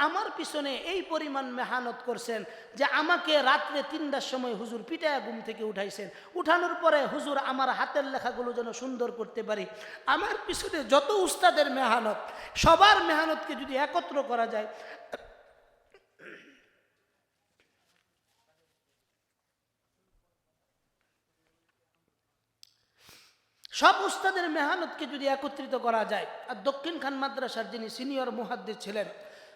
আমার পিছনে এই পরিমাণ মেহনত করছেন যে আমাকে রাত্রে 3টার সময় হুজুর পিটায়া ঘুম থেকে উঠাইছেন, উঠানোর পরে হুজুর আমার হাতের লেখাগুলো যেন সুন্দর করতে পারি। আমার পিছনে যত উস্তাদের মেহনত, সবার মেহনতকে যদি একত্র করা যায়, সব উস্তাদের মেহনতকে যদি একত্রিত করা যায়, আর দক্ষিণ খান মাদ্রাসার যিনি সিনিয়র মুহাদ্দিস ছিলেন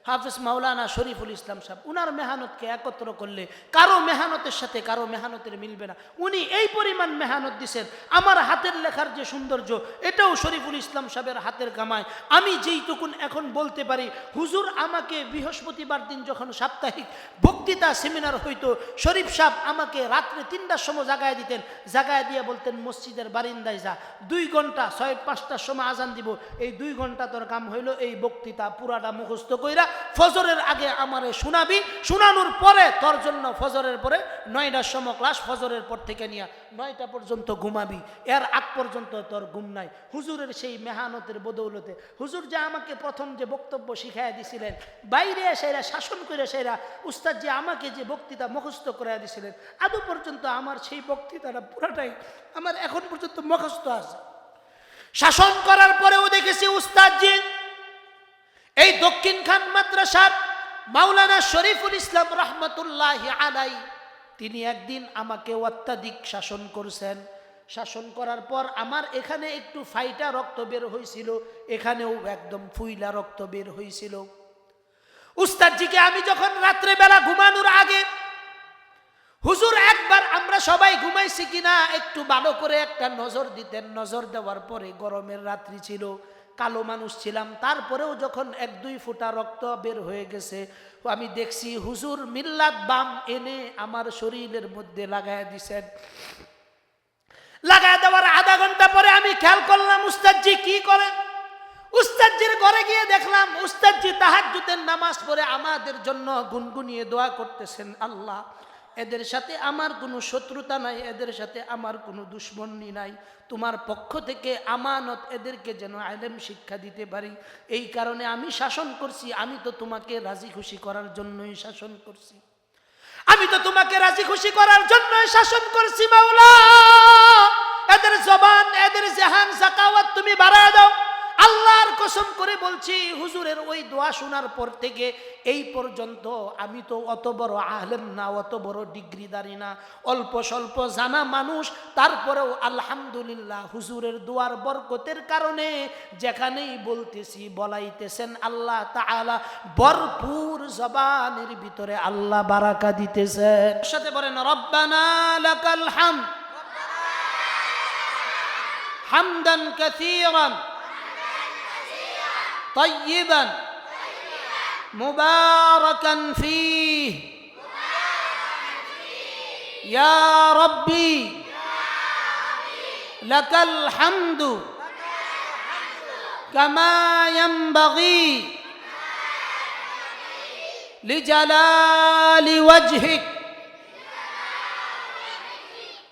হাফেজ মাওলানা শরীফুল ইসলাম সাহেব, উনার মেহনতকে একত্র করলে কারো মেহনতের সাথে কারো মেহনতের মিলবে না। উনি এই পরিমাণ মেহনত দিছেন, আমার হাতের লেখার যে সৌন্দর্য, এটাও শরীফুল ইসলাম সাহেবের হাতের কামায়। আমি যেইটুকুন এখন বলতে পারি, হুজুর আমাকে বৃহস্পতিবার দিন যখন সাপ্তাহিক বক্তৃতা সেমিনার হইতো, শরীফ সাহেব আমাকে রাত্রে 3টার সময় জাগায় দিতেন, জাগায় দিয়ে বলতেন মসজিদের বারিন্দায় যা, 2 ঘন্টা 5টার সময় আজান দিব, এই 2 ঘন্টা তোর কাম হইল এই বক্তৃতা পুরাটা মুখস্থ কইরা ফজরের আগে আমারে শোনাবি, শোনানোর পরে তোর জন্য ফজরের পরে 9টার সময় ক্লাস, ফজরের পর থেকে নিয়ে 9টা পর্যন্ত ঘুমাবি, এর আগ পর্যন্ত তোর ঘুম নাই। হুজুরের সেই মেহনতের বদৌলতে হুজুর যে আমাকে প্রথম যে বক্তব্য শিখাইয়া দিছিলেন, বাইরে সেরা শাসন করে সেরা উস্তাদ যে আমাকে যে বক্তৃতা মুখস্থ করাইয়া দিছিলেন, আদৌ পর্যন্ত আমার সেই বক্তৃতাটা পুরাটাই আমার এখন পর্যন্ত মুখস্থ আছে। শাসন করার পরেও দেখেছি উস্তাদজি এই দক্ষিণ খান মাদ্রাসার মাওলানা শরীফুল ইসলাম রহমতুল্লাহি আলাই, তিনি একদিন আমাকে অত্যাধিক শাসন করছেন। শাসন করার পর আমার এখানে একটু ফাইটা রক্ত বের হয়েছিল, এখানেও একদম ফুইলা রক্ত বের হয়েছিল। উস্তাদজিকে আমি যখন রাত্রে বেলা ঘুমানোর আগে, হুজুর একবার আমরা সবাই ঘুমাইছি কিনা একটু ভালো করে একটা নজর দিতেন। নজর দেওয়ার পরে, গরমের রাত্রি ছিল, কালো মানুষ ছিলাম, তারপরেও যখন 1-2 ফোঁটা রক্ত বের হয়ে গেছে, আমি দেখছি হুজুর মিল্লাত বাম এনে আমার শরীরের মধ্যে লাগায় দিছেন। লাগায় দেওয়ার আধা ঘন্টা পরে আমি খেয়াল করলাম উস্তাদজি কি করেন। উস্তাদজির ঘরে গিয়ে দেখলাম উস্তাদজি তাহাজ্জুদের নামাজ পড়ে আমাদের জন্য গুনগুনিয়ে দোয়া করতেছেন, আল্লাহ এদের সাথে আমার কোনো শত্রুতা নাই, এদের সাথে আমার কোনো দুশ্মনী নাই, তোমার পক্ষ থেকে আমানত এদেরকে যেন ইলম শিক্ষা দিতে পারি, এই কারণে আমি শাসন করছি। আমি তো তোমাকে রাজি খুশি করার জন্যই শাসন করছি, আমি তো তোমাকে রাজি খুশি করার জন্যই শাসন করছি মাওলা। এদের জবান, এদের জেহান যাকাওয়াত তুমি বাড়ায় দাও। আল্লাহর কসম করে বলছি, হুজুরের ওই দোয়া শোনার পর থেকে এই পর্যন্ত আমি তো অত বড় আলেম না, অত বড় ডিগ্রিদারি না, অল্প স্বল্প জানা মানুষ, তারপরেও আলহামদুলিল্লাহ হুজুরের দোয়ার বরকতের কারণে যেখানেই বলতেছি বলাইতেছেন আল্লাহ তাআলা ভরপুর জবানের ভিতরে আল্লাহ বারাকা দিতেছেন। সাথে বলেন রব্বানা লাকাল হামদ হামদান কাসীরান طيبا مباركا فيه يا ربي لك الحمد كما ينبغي لجلال وجهك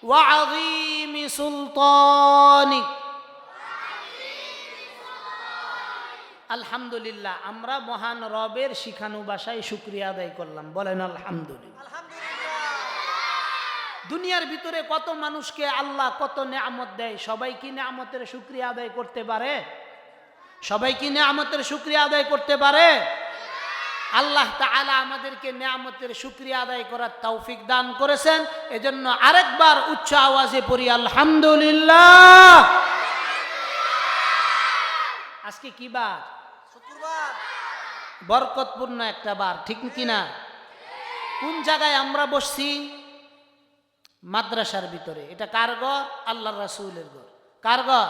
وعظيم سلطانك। আলহামদুলিল্লাহ, আমরা মহান রবের শিখানো ভাষায় শুকরিয়া আদায় করলাম, বলেন আলহামদুলিল্লাহ। দুনিয়ার ভিতরে কত মানুষকে আল্লাহ কত নেয়ামত দেয়, সবাই কি নেয়ামতের শুকরিয়া আদায় করতে পারে? সবাই কি নেয়ামতের শুকরিয়া আদায় করতে পারে? আল্লাহ তাআলা আমাদেরকে নেয়ামতের শুকরিয়া আদায় করার তৌফিক দান করেছেন। এজন্য আরেকবার উচ্চ আওয়াজে পড়ি আলহামদুলিল্লাহ। আজকে কি বার? শুক্রবার, বরকতপূর্ণ একটা বার, ঠিক কিনা? কোন জায়গায় আমরা বসছি? মাদ্রাসার ভিতরে। এটা কার ঘর? আল্লাহর রাসূলের ঘর। কার ঘর?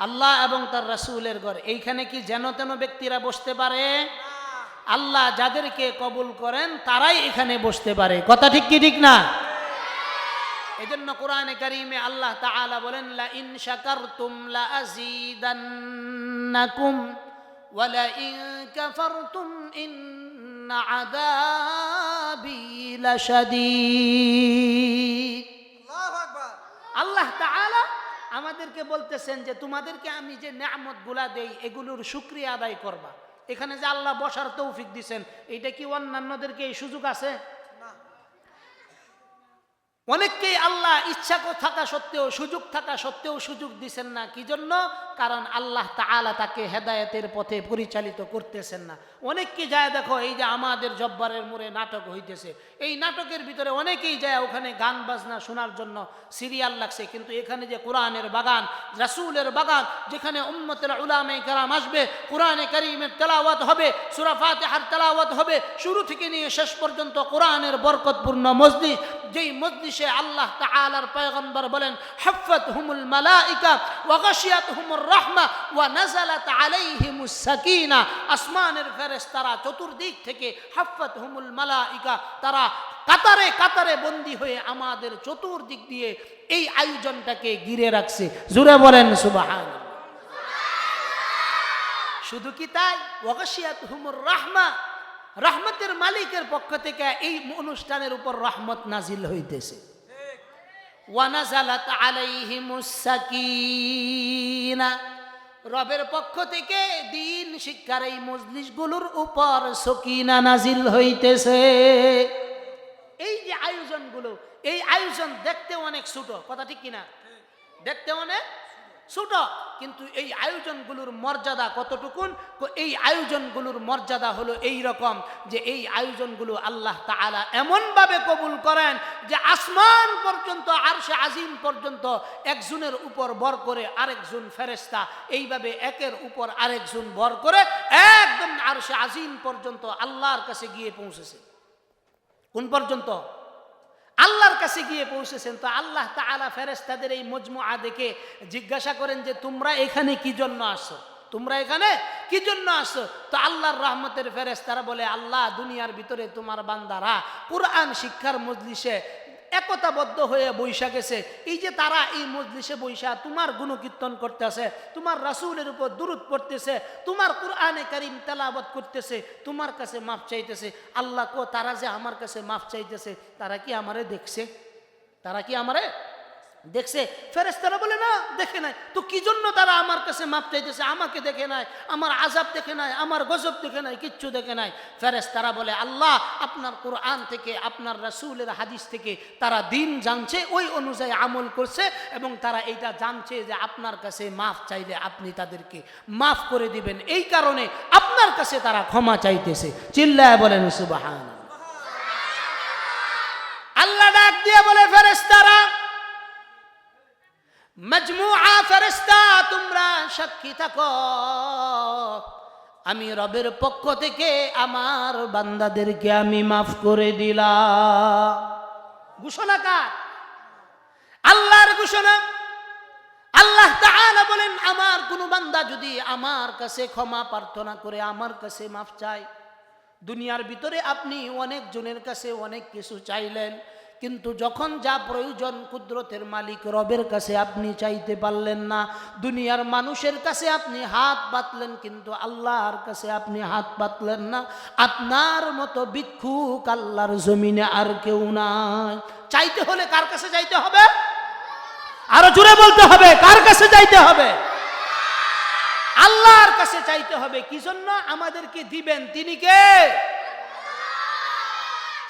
আল্লাহ এবং তার রাসূলের ঘর। এইখানে কি যেন তেন ব্যক্তিরা বসতে পারে? আল্লাহ যাদেরকে কবুল করেন তারাই এখানে বসতে পারে। কথা ঠিক কি ঠিক না? এজন্য কোরআনে কারীমে আল্লাহ তাআলা বলেন লা ইন শাকারতুম লা আযীদান্নাকুম ওয়া লা ইন কাফারতুম ইন্না আযাবি লাশাদীদ। আল্লাহু আকবার। আল্লাহ তাআলা আমাদেরকে বলতেছেন যে তোমাদেরকে আমি যে নেয়ামতগুলা দেই এগুলোর শুকরিয়া আদায় করবা। এখানে যে আল্লাহ বসার তৌফিক দিছেন, এইটা কি অন্যান্যদেরকে এই সুযোগ আছে? অনেককেই আল্লাহ ইচ্ছা থাকা সত্ত্বেও, সুযোগ থাকা সত্ত্বেও সুযোগ দিচ্ছেন না। কি জন্য? কারণ আল্লাহ তাআলা তাকে হেদায়েতের পথে পরিচালিত করতেছেন না। অনেককে যায় দেখো, এই যে আমাদের জব্বারের মোড়ে নাটক হইতেছে, এই নাটকের ভিতরে অনেকেই যায় ওখানে গান বাজনা শোনার জন্য সিরিয়াল লাগছে, কিন্তু এখানে যে কোরআনের বাগান, রাসূলের বাগান, যেখানে উম্মতের উলামায়ে কেরাম আসবে, কোরআনে কারীমের তেলাওয়াত হবে, সূরা ফাতিহার তেলাওয়াত হবে, শুরু থেকে নিয়ে শেষ পর্যন্ত কোরআনের বরকতপূর্ণ মজলিস, যেই মজলিসে আল্লাহ তাআলার পয়গম্বর বলেন হাফাতহুমুল মালাইকা ওয়া গাশিয়াতহুমুর রাহমা ওয়া নাযালাত আলাইহিমুস সাকিনা। আসমানের ফেরেশতারা চতুর্দিক থেকে, হাফাতহুমুল মালাইকা, তারা কাতারে কাতারে বন্দী হয়ে আমাদের চতুর্দিক দিয়ে এই আয়োজনটাকে ঘিরে রাখছে। জোরে বলেন সুবহানাল্লাহ। শুধু কি তাই? ওয়া গাশিয়াতহুমুর রাহমা, রহমতের মালিকের পক্ষ থেকে এই অনুষ্ঠানের উপর রহমত নাজিল হইতেছে। ওয়া নাযালাত আলাইহিমুস সাকিনা, রবের পক্ষ থেকে দ্বীন শিক্ষার এই মজলিসগুলোর উপর সকিনা নাজিল হইতেছে। এই যে আয়োজনগুলো, এই আয়োজন দেখতে অনেক ছোট, কথা ঠিক কিনা? দেখতে অনেক ছোট, কিন্তু এই আয়োজনগুলোর মর্যাদা কতটুকুন? এই আয়োজনগুলোর মর্যাদা হলো এই রকম যে এই আয়োজনগুলো আল্লাহ তাআলা এমনভাবে কবুল করেন যে আসমান পর্যন্ত, আরশে আজিম পর্যন্ত একজনের উপর ভর করে আরেকজন ফেরেশতা এইভাবে একের উপর আরেকজন ভর করে একদম আরশে আজিম পর্যন্ত আল্লাহর কাছে গিয়ে পৌঁছেছে। কোন পর্যন্ত? আল্লাহর কাছে গিয়ে পৌঁছেছেন। তো আল্লাহ তাআলা ফেরেশতাদের এই মজমুআ দেখে জিজ্ঞাসা করেন যে তোমরা এখানে কি জন্য আসছো? তোমরা এখানে কি জন্য আসছো? তো আল্লাহর রহমতের ফেরেশতারা বলে, আল্লাহ, দুনিয়ার ভিতরে তোমার বান্দারা কোরআন শিক্ষার মজলিসে একতাবদ্ধ হয়ে বৈশা গেছে। এই যে তারা এই মজলিসে বৈশা তোমার গুণকীর্তন করতেছে, তোমার রাসূলের উপর দুরূদ পড়তেছে, তোমার কোরআনে কারীম তেলাওয়াত করতেছে, তোমার কাছে মাফ চাইতেছে। আল্লাহ কো, তারা যে আমার কাছে মাফ চাইতেছে, তারা কি আমারে দেখছে? তারা কি আমারে দেখছে? ফেরেশতারা বলে, না, দেখে নাই। তো কি জন্য তারা আমার কাছে মাফ চাইতেছে? আমাকে দেখে নাই, আমার আযাব দেখে নাই, আমার গজব দেখে নাই, কিচ্ছু দেখে নাই। ফেরেশতারা বলে, আল্লাহ, আপনার কোরআন থেকে, আপনার রাসূলের হাদিস থেকে তারা দিন জানছে, ওই অনুযায়ী আমল করছে, এবং তারা এইটা জানছে যে আপনার কাছে মাফ চাইলে আপনি তাদেরকে মাফ করে দিবেন। এই কারণে আপনার কাছে তারা ক্ষমা চাইতেছে। চিল্লায় বলেন সুবহানাল্লাহ। আল্লাহ ডাক দিয়ে বলে, ফেরেশতারা, মজমুআ ফেরেশতা, তোমরা সাক্ষী থাকো, আমি রবের পক্ষ থেকে আমার বান্দাদেরকে আমি মাফ করে দিলাম। ঘোষণা কার? আল্লাহর ঘোষণা। আল্লাহ তাআলা বলেন, আমার কোন বান্দা যদি আমার কাছে ক্ষমা প্রার্থনা করে, আমার কাছে মাফ চায়, দুনিয়ার ভিতরে আপনি অনেক জনের কাছে অনেক কিছু চাইলেন, কিন্তু যখন যা প্রয়োজন কুদরতের মালিক রবের কাছে আপনি চাইতে পারলেন না। দুনিয়ার মানুষের কাছে আপনি হাত পাতলেন, কিন্তু আল্লাহর কাছে আপনি হাত পাতলেন না। আপনার মতো ভিক্ষুক আল্লাহর জমিনে আর কেউ নাই। চাইতে হলে কার কাছে যাইতে হবে? আরো জোরে বলতে হবে, কার কাছে যাইতে হবে? আল্লাহর কাছে চাইতে হবে। কি জন্য? আমাদেরকে দিবেন তিনি কে?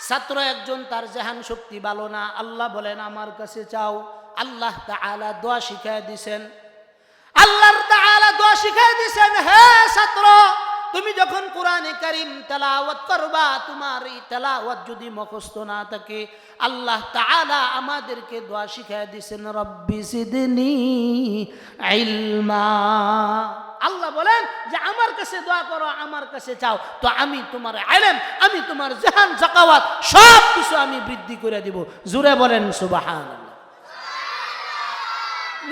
ছাত্র একজন, তার জেহান শক্তি ভালো না, আল্লাহ বলেন আমার কাছে চাও। আল্লাহ তাআলা দোয়া শিখায় দিয়েছেন। আল্লাহ তাআলা দোয়া শিখায় দিয়েছেন, হে ছাত্র, তুমি যখন কোরআনে কারীম তেলাওয়াত করবা, তোমার এই তেলাওয়াত যদি মুখস্থ না থাকে, আল্লাহ তাআলা আমাদেরকে দোয়া শিখায় দিয়েছেন, রব্বি জিদনি ইলমা। আল্লাহ বলেন যে আমার কাছে দোয়া করো, আমার কাছে চাও, তো আমি তোমার ইলম, আমি তোমার জেহান যাকাওয়াত সব কিছু আমি বৃদ্ধি করে দিব। জোরে বলেন সুবহানাল্লাহ।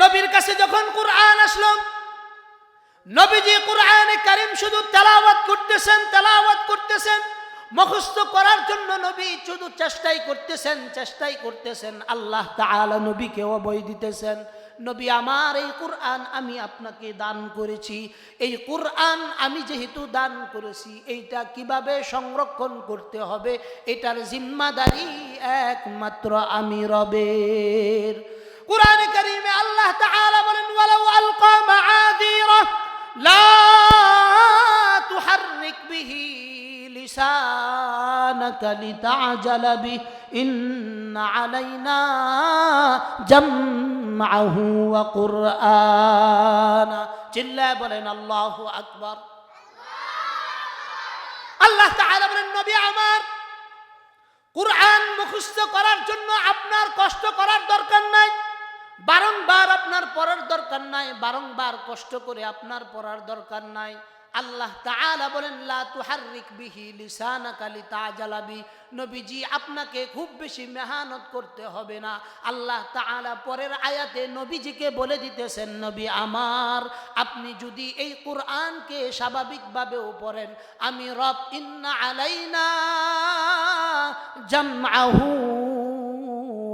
নবীর কাছে যখন কোরআন আসলো, নবীজি কোরআনে কারীম শুধু তেলাওয়াত করতেছেন, মুখস্থ করার জন্য নবী শুধু চেষ্টাই করতেছেন। আল্লাহ তাআলা নবীকে অভয় দিতেছেন, নবী, আমার এই কোরআন আমি আপনাকে দান করেছি। এই কোরআন আমি যেহেতু দান করেছি, এইটা কিভাবে সংরক্ষণ করতে হবে এটার জিম্মাদারি একমাত্র আমি রবের। কোরআনে কারীমে আল্লাহ তাআলা বলেন, ওয়ালাউ আলকা মাআযীরা লা তুহার লিসানাকা লিতা'জালা বিহি ইন্না আলাইনা জামআহু ওয়া কুরআনা। চিল্লায় বলেন আল্লাহু আকবার। আল্লাহ তাআলা বলেন, নবী আমার, কুরআন মুখস্থ করার জন্য আপনার কষ্ট করার দরকার নাই, বারংবার আপনার পড়ার দরকার নাই, বারংবার কষ্ট করে আপনার পড়ার দরকার নাই। আল্লাহ তাআলা বলেন, লা তুহাররিক বিহি লিসানাকা লিতা'জালা বিহি, নবীজি আপনাকে খুব বেশি মেহনত করতে হবে না। আল্লাহ তাআলা পরের আয়াতে নবীজিকে বলে দিতেছেন, নবী আমার, আপনি যদি এই কুরআনকে স্বাভাবিকভাবেও পড়েন, আমি রব ইন্না আলাইনা জামআহু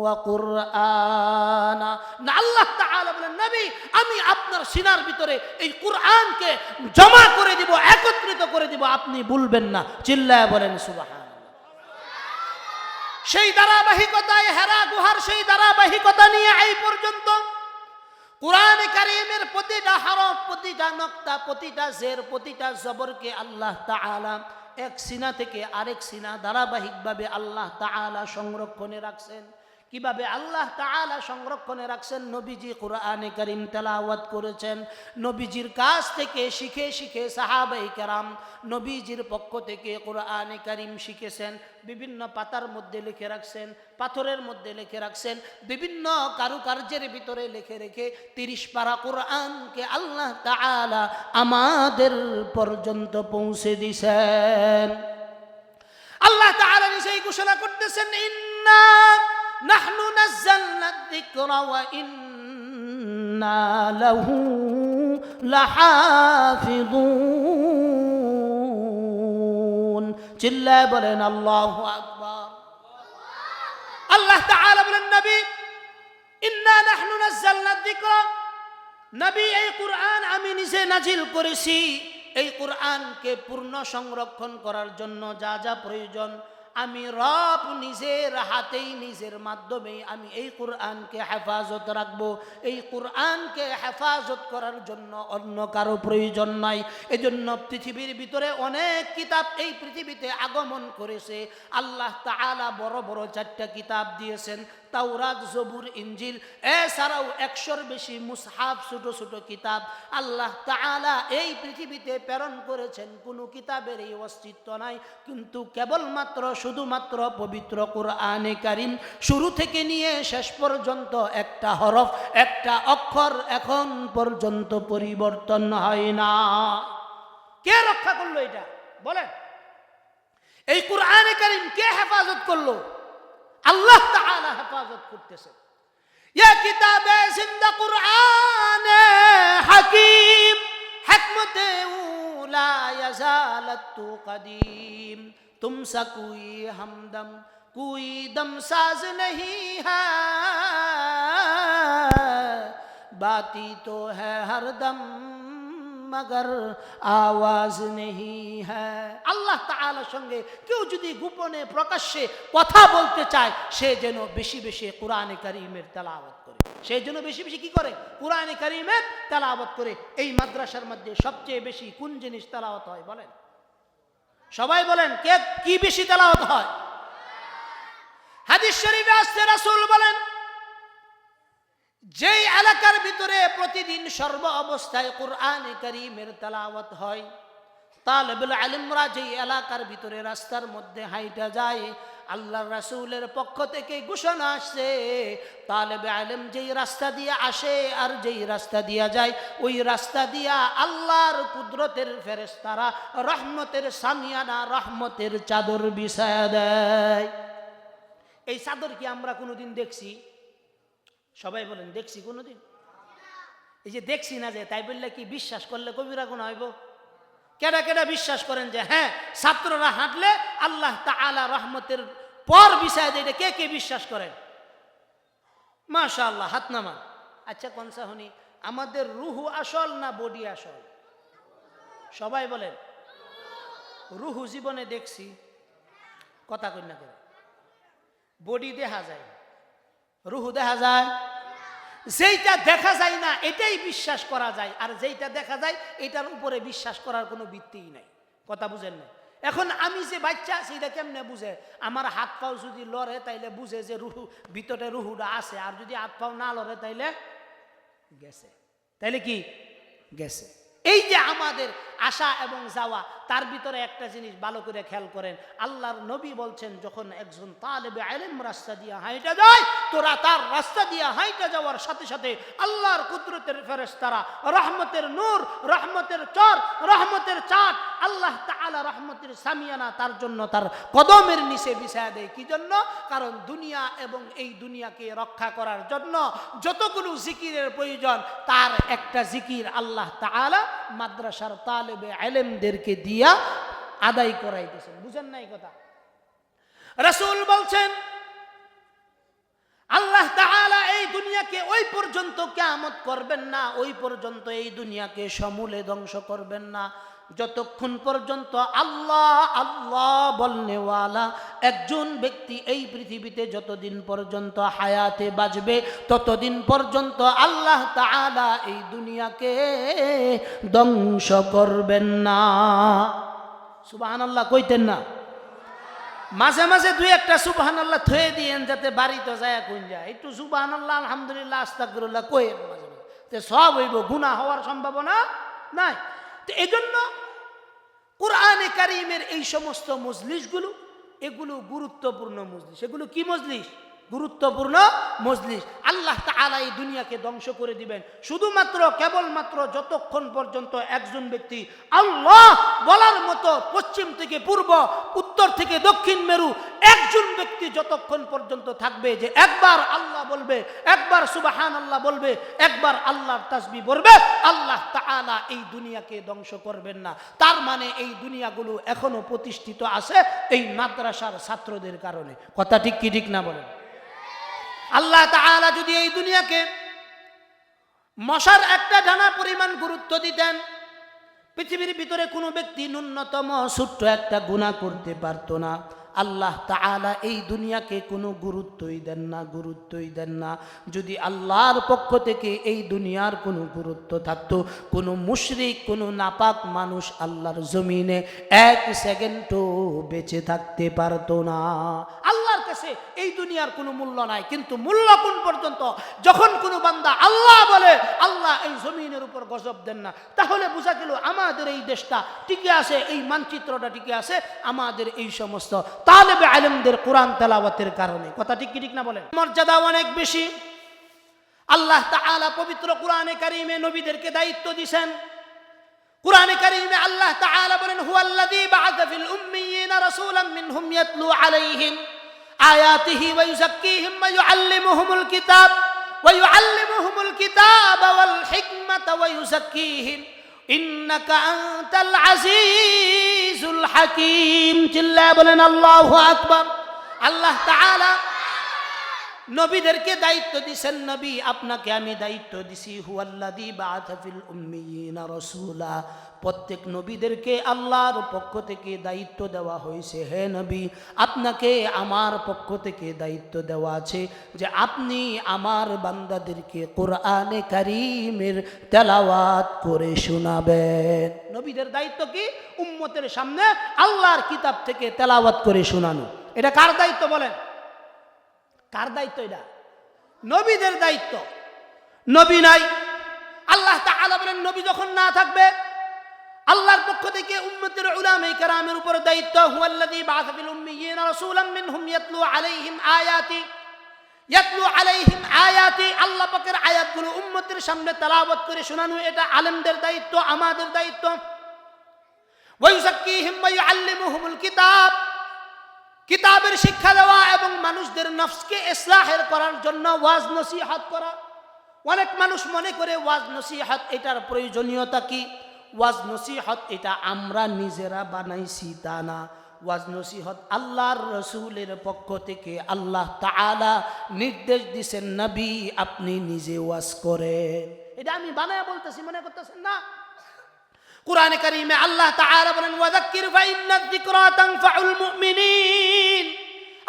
ওয়া কুরআনা, না আল্লাহ তাআলা বলেন, নবী আমি আপনার সিনার ভিতরে এই কুরআনকে জমা করে দিব, একত্রিত করে দিব, আপনি ভুলবেন না। চিল্লায় বলেন সুবহানাল্লাহ। সেই ধারাবাহিকতায় হেরা গুহার সেই ধারাবাহিকতা নিয়ে এই পর্যন্ত কুরআনে কারীমের প্রতিটা হরফ, প্রতিটা নক্তা, প্রতিটা জের, প্রতিটা জবরকে আল্লাহ তাআলা এক সিনা থেকে আরেক সিনা ধারাবাহিকভাবে আল্লাহ তাআলা সংরক্ষণে রাখছেন। কিভাবে আল্লাহ তাআলা সংরক্ষণে রাখছেন? নবীজি কুরআনে কারীম তেলাওয়াত করেছেন, নবীজির কাছ থেকে শিখে শিখে সাহাবায়ে কেরাম নবীজির পক্ষ থেকে কুরআনে কারীম শিখেছেন। বিভিন্ন পাতার মধ্যে লিখে রাখছেন, পাথরের মধ্যে লিখে রাখছেন, বিভিন্ন কারুকার্যের ভিতরে লিখে রেখে 30 পারা কুরআনকে আল্লাহ তাআলা আমাদের পর্যন্ত পৌঁছে দিয়েছেন। আল্লাহ তাআলা নিজেই ঘোষণা করতেছেন, ইন্না নাহনু নাযালনা যিকরা ওয়া ইন্না লাহু লাহাফিযুন। চিল্লায় বলেন আল্লাহু আকবার। আল্লাহ তাআলা বলেন, নবী ইন্না নাহনু নাযালনা যিকরা, নবী এই কুরআন আমি নিজে নাজিল করেছি। এই কুরআনকে পূর্ণ সংরক্ষণ করার জন্য যা যা প্রয়োজন আমি রব নিজের হাতেই, নিজের মাধ্যমেই আমি এই কুরআনকে হেফাজত রাখবো। এই কুরআনকে হেফাজত করার জন্য অন্য কারো প্রয়োজন নাই। এজন্য পৃথিবীর ভিতরে অনেক কিতাব এই পৃথিবীতে আগমন করেছে। আল্লাহ তাআলা বড় বড় 4টা কিতাব দিয়েছেন, তাওরাত, জবুর, ইনজিল, এছাড়াও 100-র বেশি মুসহাফ, ছোট ছোট কিতাব আল্লাহ তাআলা এই পৃথিবীতে প্রেরণ করেছেন। কোনো কিতাবের এই অস্তিত্ব নাই, কিন্তু কেবলমাত্র শুধুমাত্র পবিত্র কুরআনে কারীম শুরু থেকে নিয়ে শেষ পর্যন্ত একটা হরফ, একটা অক্ষর এখন পর্যন্ত পরিবর্তন হয় না। কে রক্ষা করলো এটা বলেন? এই কুরআনে কারীম কে হেফাজত করলো? আল্লাহ তাআলা হেফাজত করতেছে। ইয়া কিতাবে জিন্দা কুরআনে হাকিম, হিকমতে উলা ইয়াজালাত কদীম, तुमसा कोई हमदम कोई दम साज नहीं है, बाती तो है हर दम मगर आवाज नहीं है। আল্লাহ তাআলার সঙ্গে কেউ যদি গোপনে প্রকাশ্যে কথা বলতে চায়, সে যেন বেশি বেশি কুরআনে কারীমের তেলাওয়াত করে, সে যেন বেশি বেশি কি করে? কুরআনে কারীমের তেলাওয়াত করে। এই মাদ্রাসার মধ্যে সবচেয়ে বেশি কোন জিনিস তেলাওয়াত হয় বলেন? সবাই বলেন, কে কি বেশি তেলাওয়াত হয়? হাদিস শরীফে আছে, রাসূল বলেন, যেই এলাকার ভিতরে প্রতিদিন সর্ব অবস্থায় কুরআনে কারীমের তেলাওয়াত হয়, তালেবুল ইলমরা যেই এলাকার ভিতরে রাস্তার মধ্যে হাইটা যায়, আল্লাহর রাসূলের পক্ষ থেকে ঘোষণা আসছে, তালেবে ইলম যেই রাস্তা দিয়ে আসে আর যেই রাস্তা দিয়া যায়, ওই রাস্তা দিয়া আল্লাহর কুদরতের ফেরেশতারা রহমতের সামিয়ানা, রহমতের চাদর বিছায়া দেয়। এই চাদর কি আমরা কোনোদিন দেখছি? সবাই বলেন, দেখছি কোনোদিন? এই যে দেখছি না, যে তাই বললে কি বিশ্বাস করলে কবিরা গুনাহ হইব? কেডা কেডা বিশ্বাস করেন যে হ্যাঁ, ছাত্ররা হাঁটলে আল্লাহ তাআলা রহমতের পর বিছায় দেয়? কে কে বিশ্বাস করেন? মাশাআল্লাহ, হাত নামান। আচ্ছা, কোনসা হনি, আমাদের রুহু আসল না বডি আসল? সবাই বলেন। রুহু জীবনে দেখছি, কথা কই না কেন? বডি দেখা যায়, রুহু দেখা যায়। যেইটা দেখা যায় না এটাই বিশ্বাস করা যায়, আর যেইটা দেখা যায় এটার উপরে বিশ্বাস করার কোনো ভিত্তিই নাই। কথা বুঝেন না? এখন আমি যে বাচ্চা আছি এটা কেমনে বুঝে? আমার হাত পাও যদি লড়ে তাইলে বুঝে যে রুহু ভিতরে রুহুটা আছে, আর যদি হাত পাও না লড়ে তাইলে গেছে। তাইলে কি গেছে? এই যে আমাদের আসা এবং যাওয়া, তার ভিতরে একটা জিনিস ভালো করে খেয়াল করেন। আল্লাহর নবী বলছেন, যখন একজন তালেবে ইলম রাস্তা দিয়ে হাইটা যায়, তোরা তার রাস্তা দিয়ে হাইটা যাওয়ার সাথে সাথে আল্লাহর কুদরতের ফেরেশতারা, রহমতের নূর, রহমতের চর, রহমতের চাঁদ, আল্লাহ তাআলা রহমতের সামিয়ানা তার জন্য তার কদমের নিচে বিছায়া দেয়। কি জন্য? কারণ দুনিয়া এবং এই দুনিয়াকে রক্ষা করার জন্য যতগুলো জিকিরের প্রয়োজন, তার একটা জিকির আল্লাহ তাআলা মাদ্রাসার তালেবে ইলমদেরকে দিয়া আদায় করাইতেছেন। বুঝেন না এই কথা? রাসূল বলছেন, আল্লাহ তাআলা এই দুনিয়াকে ওই পর্যন্ত কিয়ামত করবেন না, ওই পর্যন্ত এই দুনিয়াকে সমূলে ধ্বংস করবেন না, যতক্ষণ পর্যন্ত আল্লাহ আল্লাহ বলনেওয়ালা একজন ব্যক্তি এই পৃথিবীতে যতদিন পর্যন্ত হায়াতে বাঁচবে, ততদিন পর্যন্ত আল্লাহ তাআলা এই দুনিয়াকে ধ্বংস করবেন না। সুবহানাল্লাহ কইতেন না? মাঝে মাঝে দুই একটা সুবহানাল্লাহ থয়ে দিয়েন, যাতে বাড়িতে যায় কোন যায় একটু সুবহানাল্লাহ আলহামদুলিল্লাহ আস্তাগফিরুল্লাহ কইেন মাঝে মাঝে, তে সব হইব, গুনাহ হওয়ার সম্ভাবনা নাই। তো এই জন্য কোরআনে কারীমের এই সমস্ত মজলিসগুলো, এগুলো গুরুত্বপূর্ণ মজলিস। এগুলো কি মজলিস? গুরুত্বপূর্ণ মজলিস। আল্লাহ তাআলা এই দুনিয়াকে ধ্বংস করে দিবেন শুধুমাত্র কেবলমাত্র যতক্ষণ পর্যন্ত একজন ব্যক্তি আল্লাহ বলার মতো পশ্চিম থেকে পূর্ব, উত্তর থেকে দক্ষিণ মেরু একজন ব্যক্তি যতক্ষণ পর্যন্ত থাকবে যে একবার আল্লাহ বলবে, একবার সুবহানাল্লাহ বলবে, একবার আল্লাহর তাসবিহ পড়বে, আল্লাহ তাআলা এই দুনিয়াকে ধ্বংস করবেন না। তার মানে এই দুনিয়াগুলো এখনো প্রতিষ্ঠিত আছে এই মাদ্রাসার ছাত্রদের কারণে। কথা ঠিক কি ঠিক না বলেন? আল্লাহ তাআলা যদি এই দুনিয়াকে মশার একটা দানা পরিমাণ গুরুত্ব দিতেন, পৃথিবীর ভিতরে কোনো ব্যক্তি ন্যূনতম ছোট্ট একটা গুনাহ করতে পারতো না। আল্লাহ তাআলা এই দুনিয়াকে কোনো গুরুত্বই দেন না, গুরুত্বই দেন না। যদি আল্লাহর পক্ষ থেকে এই দুনিয়ার কোনো গুরুত্ব থাকতো, কোনো মুশরিক, কোনো নাপাক মানুষ আল্লাহর জমিনে এক সেকেন্ডও বেঁচে থাকতে পারতো না। আল্লাহর কাছে এই দুনিয়ার কোনো মূল্য নাই, কিন্তু মূল্য কোন পর্যন্ত? যখন কোনো বান্দা আল্লাহ বলে, আল্লাহ এই জমিনের উপর গজব দেন না, তাহলে বোঝা গেল আমাদের এই দেশটা টিকে আছে, এই মানচিত্রটা টিকে আছে আমাদের এই সমস্ত তালেবে ইলমদের কোরআন তেলাওয়াতের কারণে। কথা ঠিক কি ঠিক না বলেন? মর্যাদা অনেক বেশি। আল্লাহ তাআলা পবিত্র কোরআনে কারীমে নবীদেরকে দায়িত্ব দিয়েছেন। কোরআনে কারীমে আল্লাহ তাআলা বলেন, হুয়াল্লাযী বা'আসা ফিল উম্মিয়িনা রাসূলাম মিনহুম ইয়াতলু আলাইহিম আয়াতিহি ওয়া ইউযাক্কিহিম ওয়া ইউআল্লিমুহুমুল কিতাবা ওয়াল হিকমাতা ওয়া ইউযাক্কিহিম ইন্নাকা আনতাল আজিজুল হাকীম। চিল্লায়া বলেন আল্লাহু আকবার। আল্লাহ তাআলা নবীদেরকে দায়িত্ব দিয়েছেন, নবী আপনাকে আমি দায়িত্ব দিছি, হুয়াল্লাযী বা'আসা ফিল উম্মিয়িনা রাসূলা। প্রত্যেক নবীদেরকে আল্লাহর পক্ষ থেকে দায়িত্ব দেওয়া হয়েছে, হে নবী আপনাকে আমার পক্ষ থেকে দায়িত্ব দেওয়া আছে যে আপনি আমার বান্দাদেরকে কোরআনে কারীমের তেলাওয়াত করে শোনাবেন। নবীদের দায়িত্ব কি? উম্মতের সামনে আল্লাহর কিতাব থেকে তেলাওয়াত করে শোনানো। এটা কার দায়িত্ব বলেন? কার দায়িত্ব? এটা নবীদের দায়িত্ব। নবী নাই, আল্লাহ তাআলা বলেন নবী যখন না থাকবে, আল্লাহর পক্ষ থেকে উম্মতের উলামায়ে কেরামের উপর দায়িত্ব। হুয়াল্লাযী বা'আসা ফিল উম্মিয়িনা রাসূলাম মিনহুম ইয়াতলু আলাইহিম আয়াতি, আল্লাহ পাকের আয়াতগুলো উম্মতের সামনে তেলাওয়াত করে শোনানো, এটা আলেমদের দায়িত্ব, আমাদের দায়িত্ব। ওয়া ইউযাক্কিহিম ওয়া ইউআল্লিমুহুমুল কিতাব, কিতাবের শিক্ষা দেওয়া এবং মানুষদের নফসকে ইসলাহের করার জন্য ওয়াজ নসিহত করা। অনেক মানুষ মনে করে ওয়াজ নসিহত এটার প্রয়োজনীয়তা কি? ওয়াজ নসিহত এটা আমরা নিজেরা বানাইছি তা না। ওয়াজ নসিহত আল্লাহর রাসূলের পক্ষ থেকে আল্লাহ তাআলা নির্দেশ দিয়েছেন, নবী আপনি নিজে ওয়াজ করেন। এটা আমি বানায়া বলতেছি মনে করতেছেন না? কোরআনে কারীমে আল্লাহ তাআলা বলেন, ওয়াযাক্কির ফাইন্নায যিকরা তানফাউল মুমিনিন।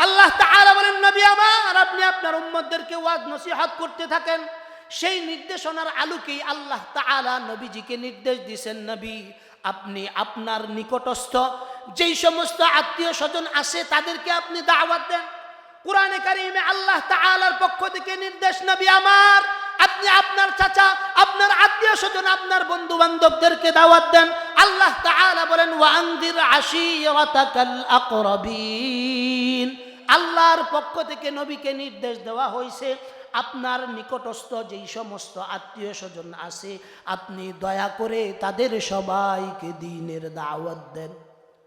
আল্লাহ তাআলা বলেন, নবী আমার আপনি আপনার উম্মতদেরকে ওয়াজ নসিহত করতে থাকেন। সেই নির্দেশনার আলোকেই আল্লাহ তাআলা নবীজিকে নির্দেশ দিয়েছেন, নবী আপনি আপনার নিকটস্থ যেই সমস্ত আত্মীয় স্বজন আসে তাদেরকে আপনি দাওয়াত দেন। কুরআনে কারীমে আল্লাহ তাআলার পক্ষ থেকে নির্দেশ, নবী আমার, আপনি আপনার চাচা, আপনার আত্মীয় স্বজন, আপনার বন্ধু বান্ধবদেরকে দাওয়াত দেন। আল্লাহ তাআলা বলেন ওয়ানদির আশিরাতাকাল আকরাবিন। আল্লাহর পক্ষ থেকে নবীকে নির্দেশ দেওয়া হয়েছে আপনার নিকটস্থ যেই সমস্ত আত্মীয় স্বজন আছে আপনি দয়া করে তাদের সবাইকে দ্বীনের দাওয়াত দেন।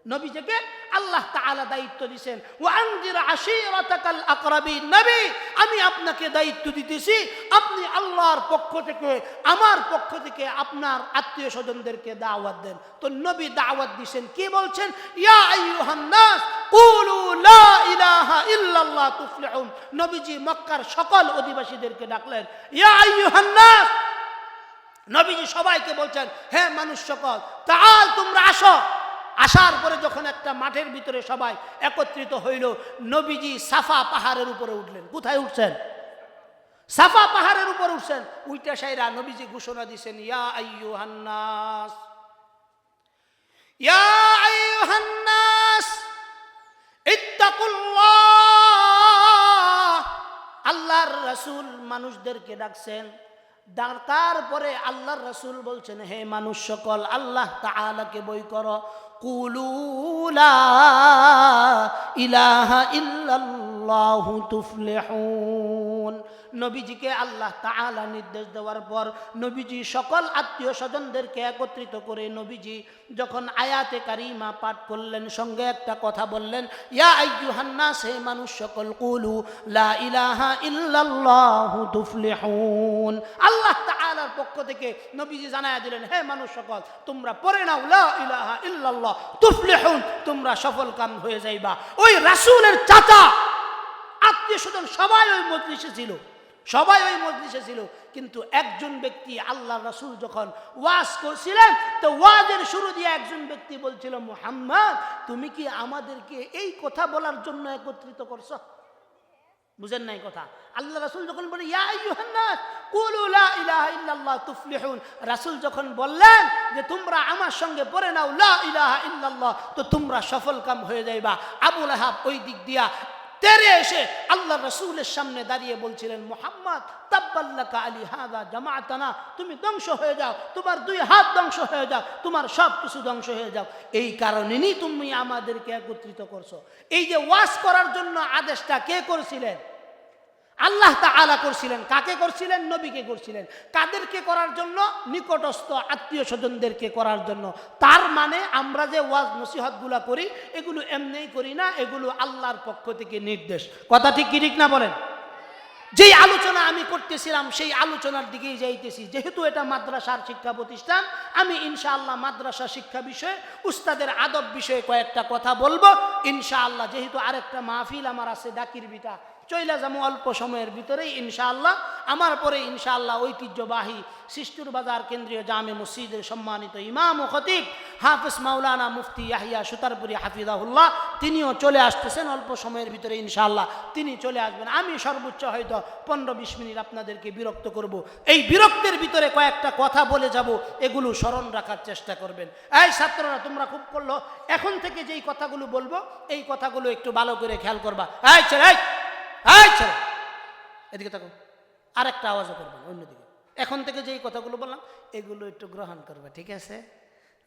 নবীকে আল্লাহ তাআলা দায়িত্ব দিয়েছেন ওয়ানদির আশিরাতাকাল আকরাবিন। নবী, আমি আপনাকে দায়িত্ব দিতেছি, আপনি আল্লাহর পক্ষ থেকে, আমার পক্ষ থেকে আপনার আত্মীয় স্বজনদেরকে দাওয়াত দেন। তো নবী দাওয়াত দিয়েছেন, কি বলছেন? ইয়া আইয়ুহান নাস কুলু লা ইলাহা ইল্লাল্লাহ তুফলিহুন। নবীজি মক্কার সকল অধিবাসীদেরকে ডাকলেন, ইয়া আইয়ুহান নাস। নবীজি সবাইকে বলছেন, হে মানুষ সকল, তাআল, তোমরা আসো। আসার পরে যখন একটা মাঠের ভিতরে সবাই একত্রিত হইল, নবীজি সাফা পাহাড়ের উপরে উঠলেন। কোথায় উঠছেন? সাফা পাহাড়ের উপর উঠছেন। উইটা সাইরা নবীজি ঘোষণা দিয়েছেন, ইয়া আইয়ুহান নাস, ইয়া আইয়ুহান নাস ইত্তাকুল্লাহ। আল্লাহর রাসূল মানুষদেরকে ডাকছেন। ডাকার পরে আল্লাহর রাসূল বলছেন, হে মানুষ সকল, আল্লাহ তাআলাকে ভয় করো। কুলু লা ইলাহা ইল্লাল্লাহু তুফলিহুন। নবীজিকে আল্লাহ তাআলা নির্দেশ দেওয়ার পর নবীজি সকল আত্মীয় স্বজনদেরকে একত্রিত করে নবীজি যখন আয়াতে কারিমা পাঠ করলেন, সঙ্গে একটা কথা বললেন, ইয়া আইয়ুহান নাস, হে মানুষ সকল, কুলু লা ইলাহা ইল্লাল্লাহু তুফলিহুন। আল্লাহ তাআলার পক্ষ থেকে নবীজি জানায়া দিলেন, হে মানুষ সকল, তোমরা পড়ে নাও লা ইলাহা ইল্লাল্লাহ তুফলিহুন, তোমরা সফল কাম হয়ে যাইবা। ওই রাসূলের চাচা, আত্মীয় স্বজন সবাই ওই মজলিসে ছিল, সবাই ওই মজলিসে ছিল। কিন্তু একজন ব্যক্তি, আল্লাহ রাসূল যখন ওয়াজ করছিলেন, তো ওয়াজের শুরু দিয়ে একজন ব্যক্তি বলছিল, মুহাম্মদ, তুমি কি আমাদেরকে এই কথা বলার জন্য একত্রিত করছো? বুঝেন নাই কথা? আল্লাহ রাসূল যখন বলে ইয়া আইয়ুহান নাস কুলু লা ইলাহা ইল্লাল্লাহ তুফলিহুন, রাসূল যখন বললেন যে তোমরা আমার সঙ্গে পড়ে নাও লা ইলাহা ইল্লাল্লাহ, তো তোমরা সফল কাম হয়ে যাইবা। আবু লাহাব ওই দিক দিয়া তেরে এসে আল্লাহ রাসূলের সামনে দাঁড়িয়ে বলছিলেন, মুহাম্মদ, তাব্বাল্লাকা আলি হাযা জামাআতানা, তুমি ধ্বংস হয়ে যাও, তোমার দুই হাত ধ্বংস হয়ে যাও, তোমার সব কিছু ধ্বংস হয়ে যাও। এই কারণেই তুমি আমাদেরকে একত্রিত করছো। এই যে ওয়াজ করার জন্য আদেশটা কে করছিলেন? আল্লাহ তাআলা করছিলেন। কাকে করছিলেন? নবীকে করছিলেন। কাদেরকে করার জন্য? নিকটস্থ আত্মীয় স্বজনদেরকে করার জন্য। তার মানে আমরা যে ওয়াজ নসিহতগুলা করি, এগুলো এমনিই করি না, এগুলো আল্লাহর পক্ষ থেকে নির্দেশ। কথা ঠিক কি ঠিক না বলেন? যেই আলোচনা আমি করতেছিলাম সেই আলোচনার দিকেই যাইতেছি। যেহেতু এটা মাদ্রাসার শিক্ষা প্রতিষ্ঠান, আমি ইনশাআল্লাহ মাদ্রাসা শিক্ষা বিষয়ে, উস্তাদের আদব বিষয়ে কয়েকটা কথা বলবো ইনশাআল্লাহ। যেহেতু আরেকটা মাহফিল আমার আছে ডাকির বিটা, চইলা যাবো অল্প সময়ের ভিতরেই ইনশাআল্লাহ। আমার পরে ইনশাআল্লাহ ঐতিহ্যবাহী সিস্তুর বাজার কেন্দ্রীয় জামে মসজিদের সম্মানিত ইমাম ও খতিব হাফেজ মাওলানা মুফতি ইয়াহিয়া সুতারপুরি হাফিজাহুল্লাহ, তিনিও চলে আসতেছেন অল্প সময়ের ভিতরে ইনশাআল্লাহ। তিনি চলে আসবেন। আমি সর্বোচ্চ হয়তো 15-20 মিনিট আপনাদেরকে বিরক্ত করব। এই বিরক্তের ভিতরে কয়েকটা কথা বলে যাব, এগুলো স্মরণ রাখার চেষ্টা করবেন। এই ছাত্ররা, তোমরা খুব করলো, এখন থেকে যেই কথাগুলো বলবো এই কথাগুলো একটু ভালো করে খেয়াল করবা। এই ছেলে, এদিকে থাকো, আর একটা আওয়াজও করবেন অন্যদিকে। এখন থেকে যেই কথাগুলো বললাম এগুলো একটু গ্রহণ করবে, ঠিক আছে?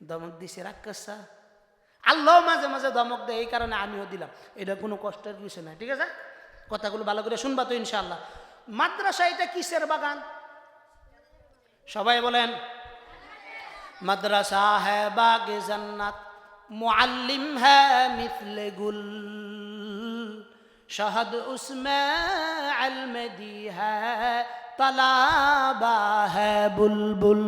দমক দিছে রাক্ষসা, আল্লাহ মাঝে মাঝে দমক দেয়, এই কারণে আমিও দিলাম। এটা কোনো কষ্টের কিছু নাই, ঠিক আছে? কথাগুলো ভালো করে শুনবা তো ইনশাআল্লাহ। মাদ্রাসা এটা কিসের বাগান? সবাই বলেন, মাদ্রাসা হ্যায় বাগে জান্নাত, মুআল্লিম হ্যায় মিথলে গুল, शहद उसमें अलमदी है, तलाबा है बुलबुल।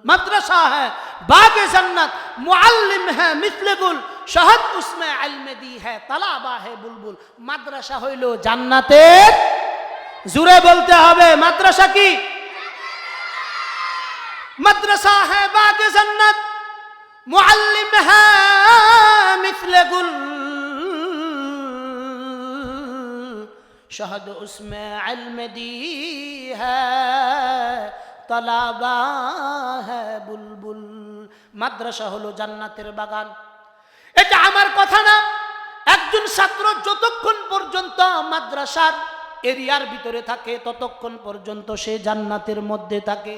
मदरसा है बागे जन्नत, मुअल्लिम है मिथले गुल, शहद उसमें अलमदी है, तलाबा है बुलबुल। মাদ্রাসা হইল জান্নাতের, জোরে বলতে হবে, মাদ্রাসা কি? মাদ্রাসা है बागे जन्नत, मुअल्लिम है मिथले गुल, शहद उसमें अलमदी है, तलाबा है बुलबुल। মাদ্রাসা হলো জান্নাতের বাগান। এটা আমার কথা না। একজন ছাত্র যতক্ষণ পর্যন্ত মাদ্রাসার এরিয়ার ভিতরে থাকে ততক্ষণ পর্যন্ত সে জান্নাতের মধ্যে থাকে।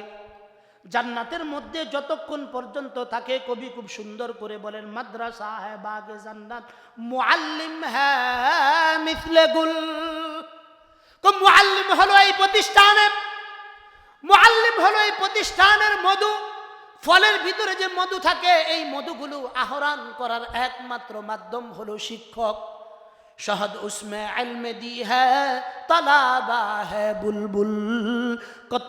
জান্নাতের মধ্যে যতক্ষণ পর্যন্ত থাকে, কবি খুব সুন্দর করে বলেন, মাদ্রাসা হ্যায় বাগে জান্নাত, মুআল্লিম হ্যায় মিথলে গুল। মুআল্লিম হলো এই প্রতিষ্ঠানের, মুআল্লিম হলো এই প্রতিষ্ঠানের মধু। ফলের ভিতরে যে মধু থাকে, এই মধুগুলো আহরণ করার একমাত্র মাধ্যম হলো শিক্ষক। শহদ উসমে ইলমে দি হ্যায় তালাবা হ্যায় বুলবুল।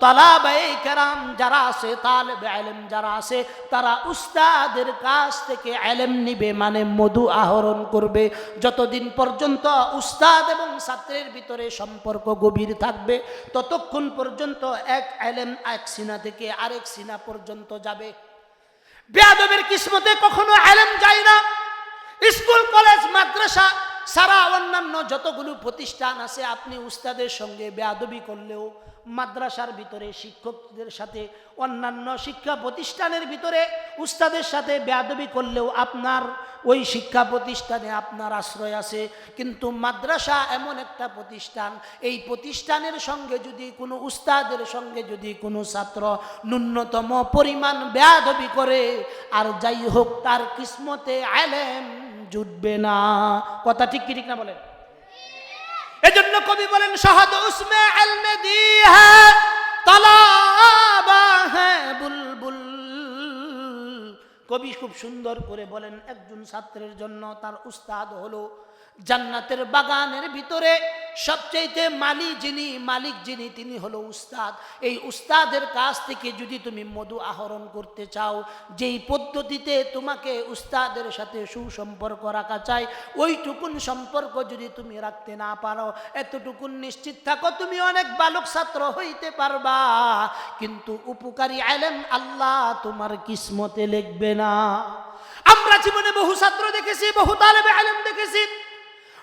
তালাবায়ে কেরাম যারা আছে, তালেবে ইলম যারা আছে, তারা উস্তাদের কাছ থেকে ইলম নিবে, মানে মধু আহরণ করবে। যতদিন পর্যন্ত উস্তাদ এবং ছাত্রের ভিতরে সম্পর্ক গভীর থাকবে, ততক্ষণ পর্যন্ত এক ইলম এক সিনা থেকে আরেক সিনা পর্যন্ত যাবে। বেয়াদবের কিসমতে কখনো ইলম যায় না। স্কুল কলেজ মাদ্রাসা সারা অন্যান্য যতগুলো প্রতিষ্ঠান আছে, আপনি উস্তাদের সঙ্গে বেয়াদবি করলেও, মাদ্রাসার ভিতরে শিক্ষকদের সাথে, অন্যান্য শিক্ষা প্রতিষ্ঠানের ভিতরে উস্তাদের সাথে বেয়াদবি করলেও আপনার ওই শিক্ষা প্রতিষ্ঠানে আপনার আশ্রয় আছে। কিন্তু মাদ্রাসা এমন একটা প্রতিষ্ঠান, এই প্রতিষ্ঠানের সঙ্গে যদি কোনো উস্তাদের সঙ্গে যদি কোনো ছাত্র ন্যূনতম পরিমাণ বেয়াদবি করে, আর যাই হোক, তার কিসমতে ইলম জুটবে না। কথা ঠিক কি ঠিক না বলেন? এজন্য কবি বলেন, শহদ উসমে ইলমে দি হ্যায় তালাবা হ্যায় বুলবুল। কবি খুব সুন্দর করে বলেন, একজন ছাত্রের জন্য তার উস্তাদ হলো জান্নাতের বাগানের ভিতরে সবচেয়ে মালিক যিনি তিনি হলো উস্তাদ। এই উস্তাদের কাছ থেকে যদি তুমি মধু আহরণ করতে চাও, যেই পদ্ধতিতে তোমাকে উস্তাদের সাথে সুসম্পর্ক রাখা চাই, ওইটুকুন সম্পর্ক যদি তুমি রাখতে না পারো, এতটুকুন নিশ্চিত থাকো তুমি অনেক বালক ছাত্র হইতে পারবা, কিন্তু উপকারী ইলম আল্লাহ তোমার কিসমতে লিখবে না। আমরা জীবনে বহু ছাত্র দেখেছি, বহু তালেবে ইলম দেখেছি,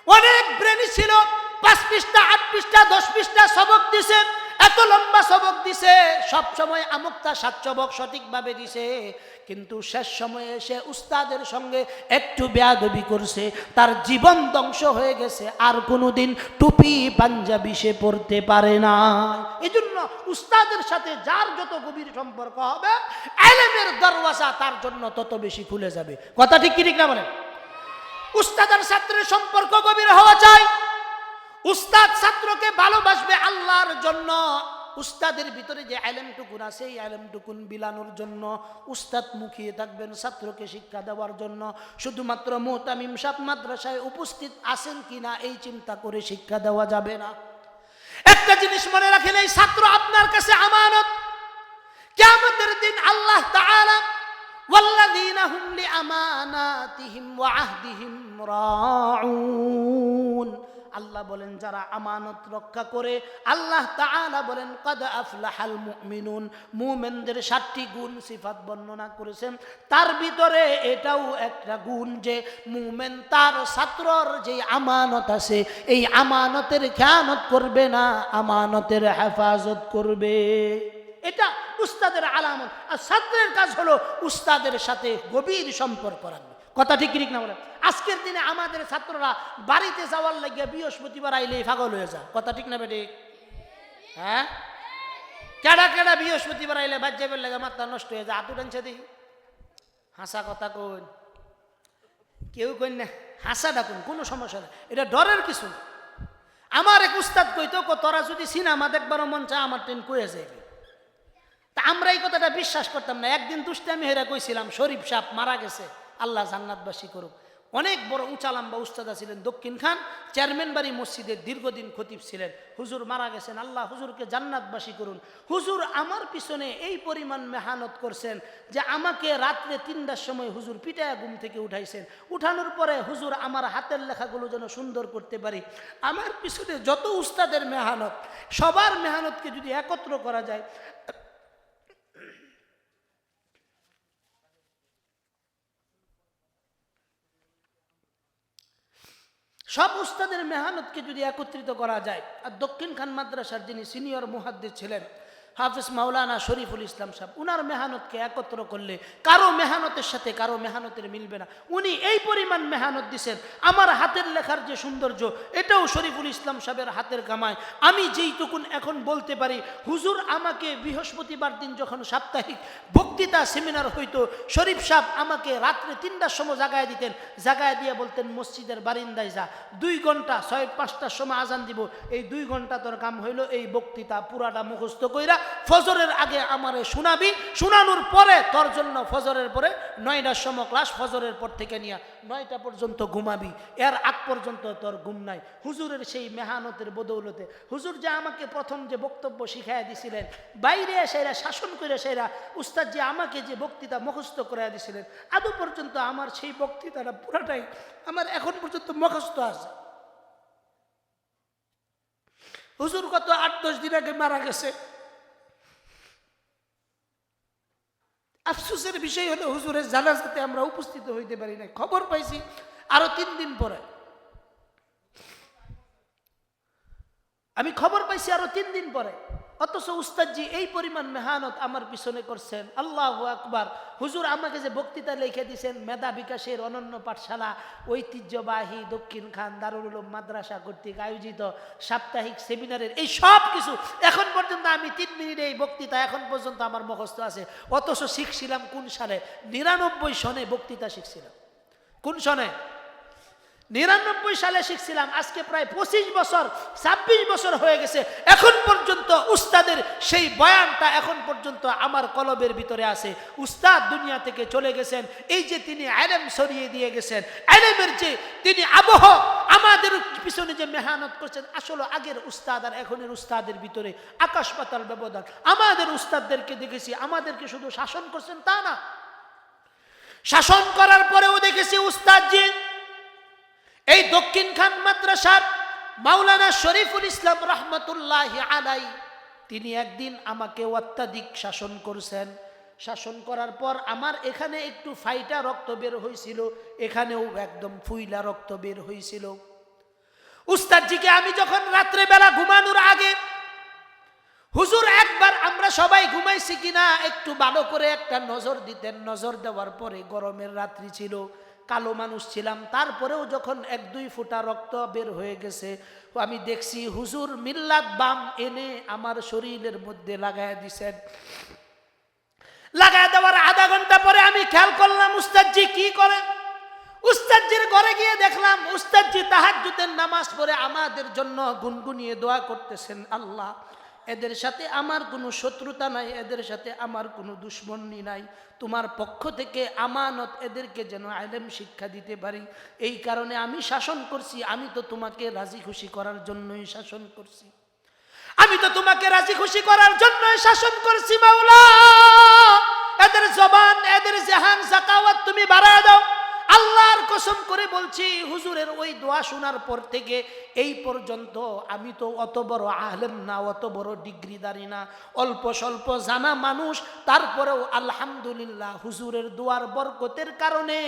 অনেক ব্রেনি ছিল, 5 পৃষ্ঠা 8 পৃষ্ঠা 10 পৃষ্ঠা সবক দিছে, এত লম্বা সবক দিছে, সব সময় আমুক্তা সাতসবক সঠিকভাবে দিছে, কিন্তু শেষ সময়ে এসে উস্তাদের সঙ্গে একটু বেয়াদবি করছে, তার জীবন ধ্বংস হয়ে গেছে, আর কোনোদিন টুপি পাঞ্জাবি সে পরতে পারে না। এজন্য উস্তাদের সাথে যার যত গভীর সম্পর্ক হবে, ইলমের দরওয়াজা তার জন্য তত বেশি খুলে যাবে। কথা ঠিক কি ঠিক না বলেন? উস্তাদ আর ছাত্রের সম্পর্ক গভীর হওয়া চাই। উস্তাদ ছাত্রকে ভালোবাসবে আল্লাহর জন্য। উস্তাদের ভিতরে যে ইলমটুকুন আছে, এই ইলমটুকুন বিলানোর জন্য উস্তাদ মুখিয়ে থাকবেন ছাত্রকে শিক্ষা দেওয়ার জন্য। শুধুমাত্র মুহতামিম সাহেব মাদ্রাসায় উপস্থিত আছেন কিনা এই চিন্তা করে শিক্ষা দেওয়া যাবে না। একটা জিনিস মনে রাখেন, এই ছাত্র আপনার কাছে আমানত। কিয়ামতের দিন আল্লাহ তাআলা ওয়াল্লাযীনা হুম লিআমানাতিহিম ওয়া আহদিহিম রাউন, আল্লাহ বলেন যারা আমানত রক্ষা করে, আল্লাহ তাআলা বলেন কাদ আফলাহাল মুমিনুন, মুমিনদের 7টি গুণ সিফাত বর্ণনা করেছেন। তার ভিতরে এটাও একটা গুণ যে মুমিন তার ছাত্রর যে আমানত আছে, এই আমানতের খেয়ানত করবে না, আমানতের হেফাজত করবে। এটা উস্তাদের আলামত। আর ছাত্রের কাজ হলো উস্তাদের সাথে গভীর সম্পর্ক রাখবে। কথা ঠিক ঠিক না বলেন? আজকের দিনে আমাদের ছাত্ররা বাড়িতে যাওয়ার লাগিয়া বৃহস্পতিবার আইলে পাগল হয়ে যায়। কথা ঠিক না বেটি? হ্যাঁ, কেডা কেডা বৃহস্পতিবার আইলে বাজ্যাবের লাগে মাথা নষ্ট হয়ে যায়। হাতু টানছে দিই, হাসা কথা কইন, কেউ কইন না, হাসা ডাকুন, কোনো সমস্যা নেই, এটা ডরের কিছু না। আমার এক উস্তাদ কইতো, তোরা যদি সিনেমা দেখবার মন চায় আমার ট্রেন কয়ে যাবে। তা আমরা এই কথাটা বিশ্বাস করতাম না। একদিন দুষ্টামি হেরা কইছিলাম, শরীফ সাহেব মারা গেছে, আল্লাহ জান্নাতবাসী করুক। অনেক বড় উঁচা লম্বা উস্তাদা ছিলেন, দক্ষিণ খান চেয়ারম্যান বাড়ি মসজিদের দীর্ঘদিন খতিব ছিলেন। হুজুর মারা গেছেন, আল্লাহ হুজুরকে জান্নাতবাসী করুন। হুজুর আমার পিছনে এই পরিমাণ মেহনত করছেন যে আমাকে রাত্রে 3টার সময় হুজুর পিটায়া ঘুম থেকে উঠাইছেন। উঠানোর পরে হুজুর আমার হাতের লেখাগুলো যেন সুন্দর করতে পারি। আমার পিছনে যত উস্তাদের মেহনত, সবার মেহনতকে যদি একত্র করা যায়, সব উস্তাদের মেহনতকে যদি একত্রিত করা যায়, আর দক্ষিণ খান মাদ্রাসার যিনি সিনিয়র মুহাদ্দিস ছিলেন হাফেজ মাওলানা শরীফুল ইসলাম সাহেব, উনার মেহনতকে একত্র করলে কারো মেহনতের সাথে কারো মেহনতের মিলবে না। উনি এই পরিমাণ মেহনত দিছেন, আমার হাতের লেখার যে সৌন্দর্য এটাও শরীফুল ইসলাম সাহেবের হাতের কামায়। আমি যেইটুকুন এখন বলতে পারি, হুজুর আমাকে বৃহস্পতিবার দিন যখন সাপ্তাহিক বক্তৃতা সেমিনার হইতো, শরীফ সাহেব আমাকে রাত্রে 3টার সময় জাগায় দিতেন, জাগায় দিয়ে বলতেন মসজিদের বারিন্দায় যা, 2 ঘন্টা 5টার সময় আজান দিব, এই 2 ঘন্টা তোর কাম হইল এই বক্তৃতা পুরাটা মুখস্থ কইরা ফজরের আগে আমারে শোনাবি, শোনানোর পরে তোর জন্য ফজরের পরে 9টার সময় ক্লাস, ফজরের পর থেকে নিয়ে 9টা পর্যন্ত ঘুমাবি, এর আগ পর্যন্ত তোর ঘুম নাই। হুজুরের সেই মেহনতের বদৌলতে হুজুর যে আমাকে প্রথম যে বক্তব্য শিখাইয়া দিছিলেন, বাইরে সেরা শাসন করে সেরা উস্তাদ যে আমাকে যে বক্তৃতা মুখস্থ করাইয়া দিছিলেন, আদৌ পর্যন্ত আমার সেই বক্তৃতাটা পুরাটাই আমার এখন পর্যন্ত মুখস্থ আছে। হুজুর কত 8-10 দিন আগে মারা গেছে। আফসোসের বিষয় হলো হুজুরের জানাজাতে আমরা উপস্থিত হইতে পারি না, খবর পাইছি আরো 3 দিন পরে। আমি খবর পাইছি আরো 3 দিন পরে, অথচ উস্তাদজি এই পরিমাণ মেহনত আমার পিছনে করছেন। আল্লাহু আকবার। হুজুর আমাকে যে বক্তৃতা লিখে দিয়েছেন, মেধা বিকাশের অনন্য পাঠশালা ঐতিহ্যবাহী দক্ষিণ খান দারুল উলুম মাদ্রাসা কর্তৃক আয়োজিত সাপ্তাহিক সেমিনারের এই সব কিছু এখন পর্যন্ত আমি 3 মিনিটে এই বক্তৃতা এখন পর্যন্ত আমার মুখস্থ আছে। অথচ শিখছিলাম কোন সালে? 99 সনে বক্তৃতা শিখছিলাম। কোন সনে? 99 সালে শিখছিলাম। আজকে প্রায় 25 বছর 26 বছর হয়ে গেছে, এখন পর্যন্ত উস্তাদের সেই বয়ানটা এখন পর্যন্ত আমার কলবের ভিতরে আছে। উস্তাদ দুনিয়া থেকে চলে গেছেন, এই যে তিনি ইলম ছড়িয়ে দিয়ে গেছেন, ইলমের যে তিনি আবহ আমাদের পিছনে যে মেহনত করছেন, আসলে আগের উস্তাদ আর এখনের উস্তাদের ভিতরে আকাশ পাতাল ব্যবধান। আমাদের উস্তাদদেরকে দেখেছি আমাদেরকে শুধু শাসন করছেন তা না, শাসন করার পরেও দেখেছি উস্তাদজি এই দক্ষিণ খান মাদ্রাসার মাওলানা শরীফুল ইসলাম রহমতুল্লাহি আলাই, তিনি একদিন আমাকে অত্যাধিক শাসন করছেন। শাসন করার পর আমার এখানে একটু ফাইটা রক্ত বের হয়েছিল, এখানেও একদম ফুইলা রক্ত বের হয়েছিল। উস্তাদজিকে আমি যখন রাত্রে বেলা ঘুমানোর আগে, হুজুর একবার আমরা সবাই ঘুমাইছি কিনা একটু ভালো করে একটা নজর দিতেন। নজর দেওয়ার পরে, গরমের রাত্রি ছিল, কালো মানুষ ছিলাম, তারপরেও যখন 1-2 ফোঁটা রক্ত বের হয়ে গেছে, আমি দেখছি হুজুর মিল্লাত বাম এনে আমার শরীরের মধ্যে লাগায় দিছেন। লাগায় দেওয়ার আধা ঘন্টা পরে আমি খেয়াল করলাম উস্তাদজি কি করেন। উস্তাদজির ঘরে গিয়ে দেখলাম উস্তাদজি তাহাজ্জুদের নামাজ পড়ে আমাদের জন্য গুনগুনিয়ে দোয়া করতেছেন, আল্লাহ এদের সাথে আমার কোনো শত্রুতা নাই, এদের সাথে আমার কোনো দুশ্মনী নাই, তোমার পক্ষ থেকে আমানত এদেরকে যেন ইলম শিক্ষা দিতে পারি, এই কারণে আমি শাসন করছি। আমি তো তোমাকে রাজি খুশি করার জন্যই শাসন করছি, আমি তো তোমাকে রাজি খুশি করার জন্যই শাসন করছি। মাওলা এদের জবান এদের জাহান জাকাওয়াত তুমি বাড়ায় দাও। আল্লাহর কসম করে বলছি, হুজুরের ওই দোয়া শোনার পর থেকে এই পর্যন্ত আমি তো অত বড় আলেম না, অত বড় ডিগ্রিদারি না, অল্প স্বল্প জানা মানুষ, তারপরেও আলহামদুলিল্লাহ হুজুরের দোয়ার বরকতের কারণে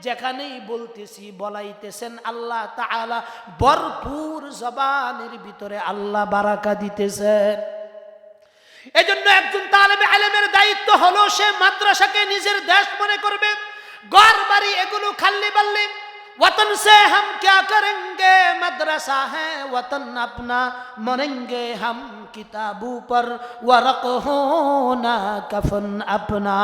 যেখানেই বলতেছি বলাইতেছেন আল্লাহ তাআলা ভরপুর জবানের ভিতরে আল্লাহ বারাকা দিতেছেন। এজন্য একজন তালেবে ইলমের দায়িত্ব হলো সে মাদ্রাসাকে নিজের দেশ মনে করবে। घर बारी एगुलो खाली बल्ली, वतन से हम क्या करेंगे, मदरसा है वतन अपना, मरेंगे हम किताबों पर, वरक होना कफन अपना।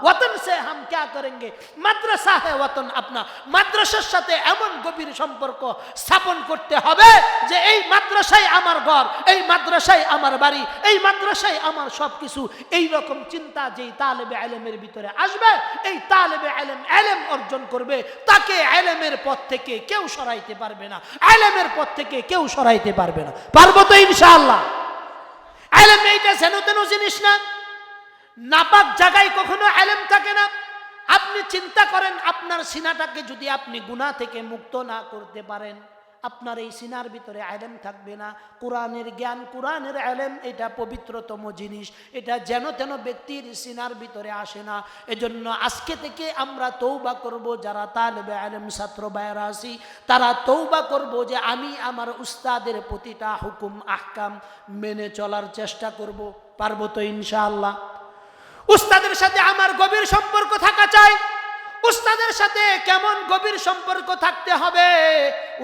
वतन से हम क्या करेंगे, মাদ্রাসা है वतन अपना। মাদ্রাসার সাথে এমন গভীর সম্পর্ক স্থাপন করতে হবে যে এই মাদ্রাসাই আমার ঘর, এই মাদ্রাসাই আমার বাড়ি, এই মাদ্রাসাই আমার সবকিছু। এই রকম চিন্তা যেই তালেবে ইলমের ভিতরে আসবে, এই তালেবে ইলম ইলম অর্জন করবে, তাকে ইলমের পথ থেকে কেউ সরাইতে পারবে না, ইলমের পথ থেকে কেউ সরাইতে পারবে না। পারবো তো ইনশাআল্লাহ। ইলম এইটা যেন তেন জিনিস না, নাপাক জায়গায় কখনো ইলম থাকে না। আপনি চিন্তা করেন, আপনার সিনাটাকে যদি আপনি গুনাহ থেকে মুক্ত না করতে পারেন, আপনার এই সিনার ভিতরে ইলম থাকবে না। কোরআনের জ্ঞান, কোরআনের ইলম এটা পবিত্রতম জিনিস, এটা যেন তেন ব্যক্তির সিনার ভিতরে আসে না। এজন্য আজকে থেকে আমরা তওবা করব, যারা তালেবে ইলম ছাত্র ভাইরা আছি তারা তওবা করব যে আমি আমার উস্তাদের প্রতিটা হুকুম আহকাম মেনে চলার চেষ্টা করব। পারবো তো ইনশাআল্লাহ? উস্তাদের সাথে আমার গভীর সম্পর্ক থাকা চাই। উস্তাদের সাথে কেমন গভীর সম্পর্ক থাকতে হবে?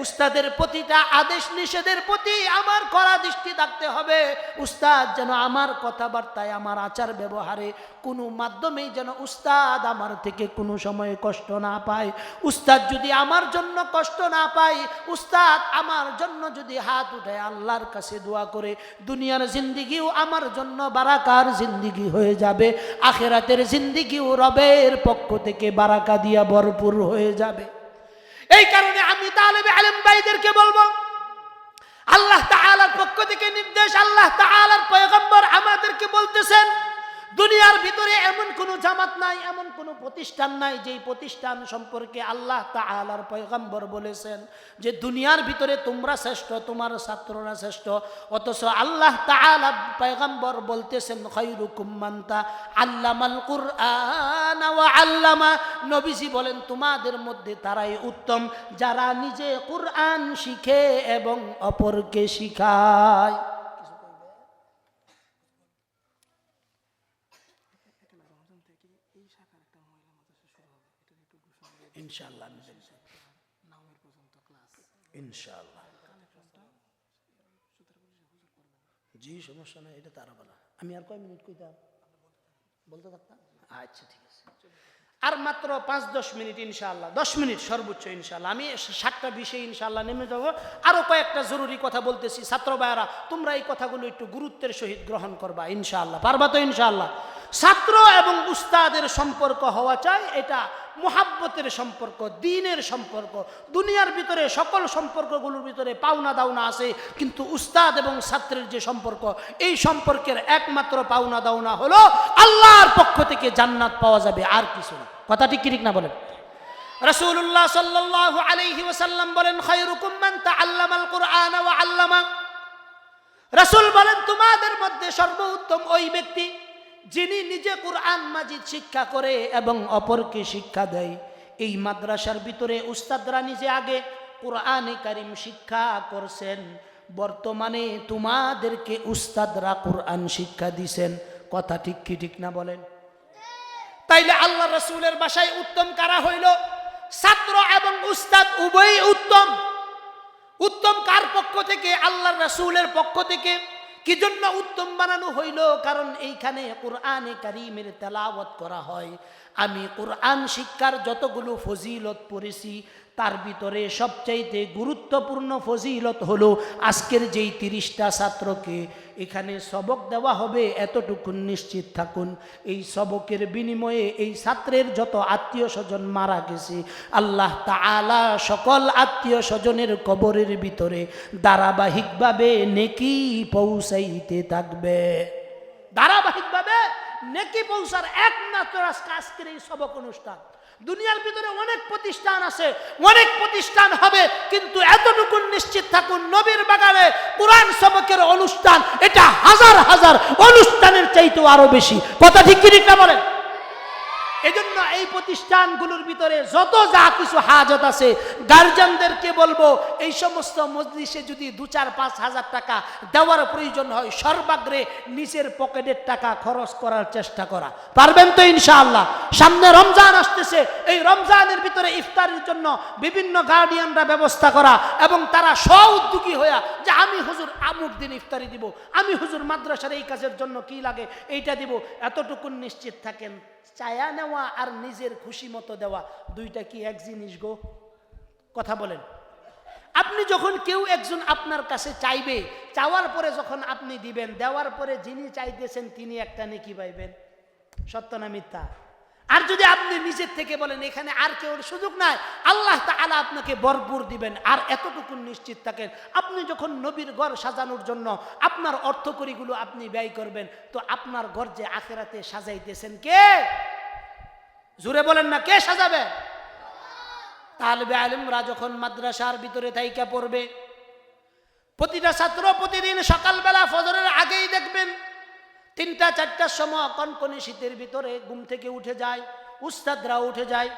উস্তাদের প্রতিটা আদেশ নিষেধের প্রতি আমার কড়া দৃষ্টি থাকতে হবে। উস্তাদ যেন আমার কথাবার্তায়, আমার আচার ব্যবহারে কোনো মাধ্যমেই যেন উস্তাদ আমার থেকে কোনো সময় কষ্ট না পায়। উস্তাদ যদি আমার জন্য কষ্ট না পায়, উস্তাদ আমার জন্য যদি হাত উঠায় আল্লাহর কাছে দোয়া করে, দুনিয়ার জিন্দিগিও আমার জন্য বারাকার জিন্দিগি হয়ে যাবে, আখিরাতের জিন্দিগিও রবের পক্ষ থেকে বারাকা দিয়া ভরপুর হয়ে যাবে। এই কারণে আমি তালেবে ইলম ভাইদেরকে বলবো, আল্লাহ তাআলার পক্ষ থেকে নির্দেশ, আল্লাহ তাআলার পয়গম্বর আমাদেরকে বলতেছেন দুনিয়ার ভিতরে এমন কোন জামাত নাই, এমন কোন প্রতিষ্ঠান নাই যেই প্রতিষ্ঠান সম্পর্কে আল্লাহ তাআলার পয়গম্বর বলেছেন যে দুনিয়ার ভিতরে তোমরা শ্রেষ্ঠ, তোমার ছাত্ররা শ্রেষ্ঠ। অথচ আল্লাহ তাআলা পয়গম্বর বলতেছেন খায়রুকুম মান তাআল্লামাল কুরআন ওয়া আল্লামা। নবীজি বলেন তোমাদের মধ্যে তারাই উত্তম যারা নিজে কুরআন শিখে এবং অপরকে শিখায়। ইনশাআল্লাহ ইনশাআল্লাহ জি, সমস্যা নাই, এটা তারা বলা। আমি আর কয় মিনিট কইতাম বলতে থাকতাম? আচ্ছা ঠিক আছে, আর মাত্র 5-10 মিনিট ইনশাআল্লাহ, 10 মিনিট সর্বোচ্চ ইনশাআল্লাহ। আমি 7টা বিষয়ে ইনশাআল্লাহ নেমে যাব। আরো কয়েকটা জরুরি কথা বলতেছি, ছাত্র ভাইরা তোমরা এই কথাগুলো একটু গুরুত্বের সহিত গ্রহণ করবা ইনশাআল্লাহ। পারবা তো ইনশাআল্লাহ? ছাত্র এবং উস্তাদের সম্পর্ক হওয়া চাই, এটা মুহাব্বতের সম্পর্ক, দ্বীনের সম্পর্ক। দুনিয়ার ভিতরে সকল সম্পর্কগুলোর ভিতরে পাওনা দাওনা আছে, কিন্তু উস্তাদ এবং ছাত্রের যে সম্পর্ক, এই সম্পর্কের একমাত্র পাওনা দাওনা হলো আল্লাহর পক্ষ থেকে জান্নাত পাওয়া যাবে, আর কিছু না। কথা ঠিক কি ঠিক না বলেন? রাসূলুল্লাহ সাল্লাল্লাহু আলাইহি ওয়াসাল্লাম বলেন খায়রুকুম মান তাআল্লামাল কুরআন ওয়া আল্লামা। রাসূল বলেন তোমাদের মধ্যে সর্বোত্তম ওই ব্যক্তি যিনি নিজে কুরআন মাজিদ শিক্ষা করে এবং অপরকে শিক্ষা দেয়। এই মাদ্রাসার ভিতরে উস্তাদরা নিজে আগে কুরআনে কারীম শিক্ষা করছেন, বর্তমানে তোমাদেরকে উস্তাদরা কুরআন শিক্ষা দিছেন। কথা ঠিক কি ঠিক না বলেন? তাইলে আল্লাহ রাসূলের ভাষায় উত্তম কারা হইল? ছাত্র এবং উস্তাদ উভয়ই উত্তম। উত্তম কার পক্ষ থেকে? আল্লাহর রাসূলের পক্ষ থেকে। কি জন্য উত্তম বানানো হইল? কারণ এইখানে কুরআনে কারীমের তেলাওয়াত করা হয়। আমি কুরআন শিক্ষার যতগুলো ফজিলত পড়েছি তার ভিতরে সবচাইতে গুরুত্বপূর্ণ ফজিলত হলো আজকের যেই 30টা ছাত্রকে এখানে সবক দেওয়া হবে, এতটুকু নিশ্চিত থাকুন এই সবকের বিনিময়ে এই ছাত্রের যত আত্মীয় স্বজন মারা গেছে, আল্লাহ তাআলা সকল আত্মীয় স্বজনের কবরের ভিতরে ধারাবাহিকভাবে নেকি পৌঁছাইতে থাকবে। ধারাবাহিকভাবে নেকি পৌঁছার একমাত্র আজকের এই সবক অনুষ্ঠান। দুনিয়ার ভিতরে অনেক প্রতিষ্ঠান আছে, অনেক প্রতিষ্ঠান হবে, কিন্তু এতটুকু নিশ্চিত থাকুন নবীর বাগানে কুরআন সবকের অনুষ্ঠান এটা হাজার হাজার অনুষ্ঠানের চাইতেও আরো বেশি। কথা ঠিক কি ঠিক না বলেন? এজন্য এই প্রতিষ্ঠানগুলোর ভিতরে যত যা কিছু হাজত আছে গার্জিয়ানদেরকে বলবো এই সমস্ত মজলিসে যদি 2-4-5 হাজার টাকা দেওয়ার প্রয়োজন হয় সর্বাগ্রে নিজের পকেটের টাকা খরচ করার চেষ্টা করা। পারবেন তো ইনশাআল্লাহ? সামনে রমজান আসতেছে, এই রমজানের ভিতরে ইফতারের জন্য বিভিন্ন গার্ডিয়ানরা ব্যবস্থা করা এবং তারা স্ব-উদ্যোগী হয়ে যে আমি হুজুর আমুক দিন ইফতারি দিব, আমি হুজুর মাদ্রাসার এই কাজের জন্য কি লাগে এইটা দিব। এতটুকু নিশ্চিত থাকেন চায়া নেওয়া আর নিজের খুশি মতো দেওয়া দুইটা কি এক জিনিস গো? কথা বলেন। আপনি যখন কেউ একজন আপনার কাছে চাইবে, চাওয়ার পরে যখন আপনি দিবেন, দেওয়ার পরে যিনি চাইতেছেন তিনি একটা নেকি পাইবেন। সত্য না মিথ্যা? আর যদি আপনি নিজের থেকে বলেন এখানে আর কেউ সুযোগ নাই, আল্লাহ তাআলা আপনাকে ভরপুর দিবেন। আর এতটুকু নিশ্চিত থাকেন আপনি যখন নবীর ঘর সাজানোর জন্য আপনার অর্থকড়িগুলো আপনি ব্যয় করবেন, তো আপনার ঘর যে আখিরাতে সাজাইতেছেন কে? জোরে বলেন না, কে সাজাবে? তালেবে আলেমরা যখন মাদ্রাসার ভিতরে থাইকা পড়বে, প্রতিটা ছাত্র প্রতিদিন সকালবেলা ফজরের আগেই দেখবেন 3টা-4টার সময় কনকনে শীতের ভিতরে ঘুম থেকে উঠে যায়, উস্তাদরা উঠে যায়।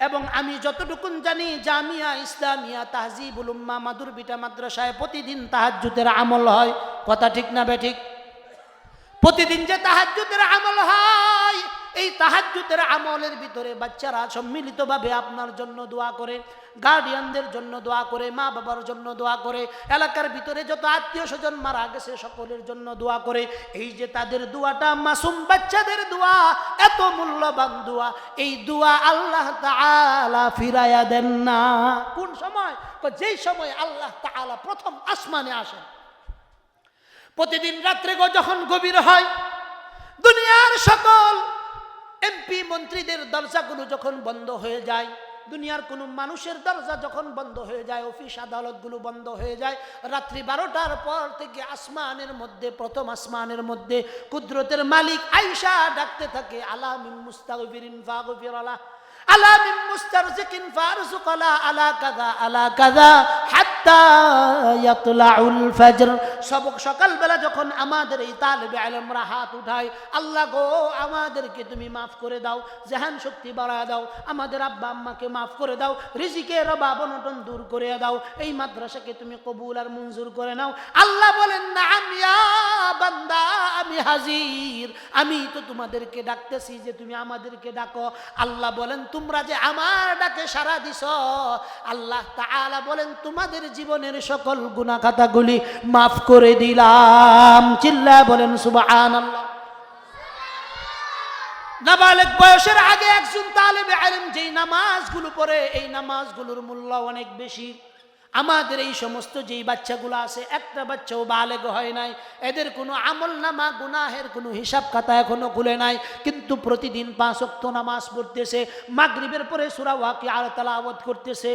এবং আমি যতটুকুন জানি জামিয়া ইসলামিয়া তাহজিবুল উম্মাহ মাদুরবিটা মাদ্রাসায় প্রতিদিন তাহাজ্জুদের আমল হয়। কথা ঠিক না বেঠিক? প্রতিদিন যে তাহাজ্জুদের আমল হয়, এই তাহাজ্জুদের আমলের ভিতরে বাচ্চারা সম্মিলিতভাবে আপনার জন্য দোয়া করে, গার্ডিয়ানদের জন্য দোয়া করে, মা বাবার জন্য দোয়া করে, এলাকার ভিতরে যত আত্মীয় স্বজন মারা গেছে সকলের জন্য দোয়া করে। এই যে তাদের দোয়াটা মাসুম বাচ্চাদের দোয়া, এত মূল্যবান দোয়া, এই দোয়া আল্লাহ তাআলা ফিরাইয়া দেন না। কোন সময়? যেই সময় আল্লাহ তাআলা প্রথম আসমানে আসেন। প্রতিদিন রাত্রে যখন গভীর হয়, দুনিয়ার সকল এমপি মন্ত্রীদের দরজাগুলো যখন বন্ধ হয়ে যায়, দুনিয়ার কোনো মানুষের দরজা যখন বন্ধ হয়ে যায়, অফিস আদালতগুলো বন্ধ হয়ে যায়, রাত্রি 12টার পর থেকে আসমানের মধ্যে, প্রথম আসমানের মধ্যে কুদরতের মালিক আয়েশা ডাকতে থাকে, আলা মিন মুস্তাগফিরিন ফাগফির আলা, আলা মিন মুস্তারজিকিন ফারজুকালা, আলা কাযা আলা কাযা হাত্তা ইয়াতলাউল ফজর। সকালবেলা যখন আমাদের এই তালেবে ইলমরা হাত উঠায়, আল্লাহ গো আমাদেরকে তুমি মাফ করে দাও, জাহান শক্তি বাড়ায় দাও, আমাদের আব্বা আম্মাকে মাফ করে দাও, রিজিকের অভাব অনটন দূর করে দাও, এই মাদ্রাসাকে তুমি কবুল আর মঞ্জুর করে নাও। আল্লাহ বলেন, নাআম ইয়া বান্দা, আমি হাজির, আমি তো তোমাদেরকে ডাকতেছি যে তুমি আমাদেরকে ডাকো। আল্লাহ বলেন, তোমরা যে আমার ডাকে সাড়া দিছ, আল্লাহ তাআলা বলেন তোমাদের জীবনের সকল গুনাহ খাতাগুলি মাফ করে দিলাম। চিল্লায় বলেন সুবহানাল্লাহ। নাবালেগ বয়সের আগে একজন তালেবে ইলম যেই নামাজগুলো পড়ে, এই নামাজগুলোর মূল্য অনেক বেশি। আমাদের এই সমস্ত যেই বাচ্চাগুলো আছে, একটা বাচ্চাও বালেগ হয় নাই, এদের কোনো আমল নামা গুনাহের কোনো হিসাব খাতা এখনো খুলে নাই, কিন্তু প্রতিদিন 5 ওয়াক্ত নামাজ পড়তেছে, মাগরিবের পরে সূরা ওয়াকিআর তেলাওয়াত করতেছে,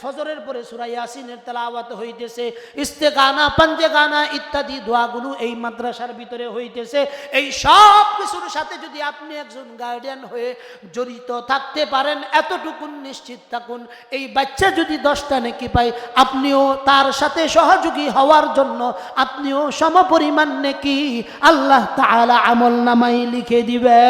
ফজরের পরে সূরা ইয়াসিনের তেলাওয়াত হইতেছে, ইস্তেগানা, পাঞ্জেগানা ইত্যাদি দোয়াগুলো এই মাদ্রাসার ভিতরে হইতেছে। এই সব কিছুর সাথে যদি আপনি একজন গার্ডিয়ান হয়ে জড়িত থাকতে পারেন, এতটুকু নিশ্চিত থাকুন, এই বাচ্চা যদি 10টা নেকি পায়, আপনিও তার সাথে সহযোগী হওয়ার জন্য আপনিও সমপরিমাণ নেকি আল্লাহ তাআলা আমল নামায় লিখে দিবে।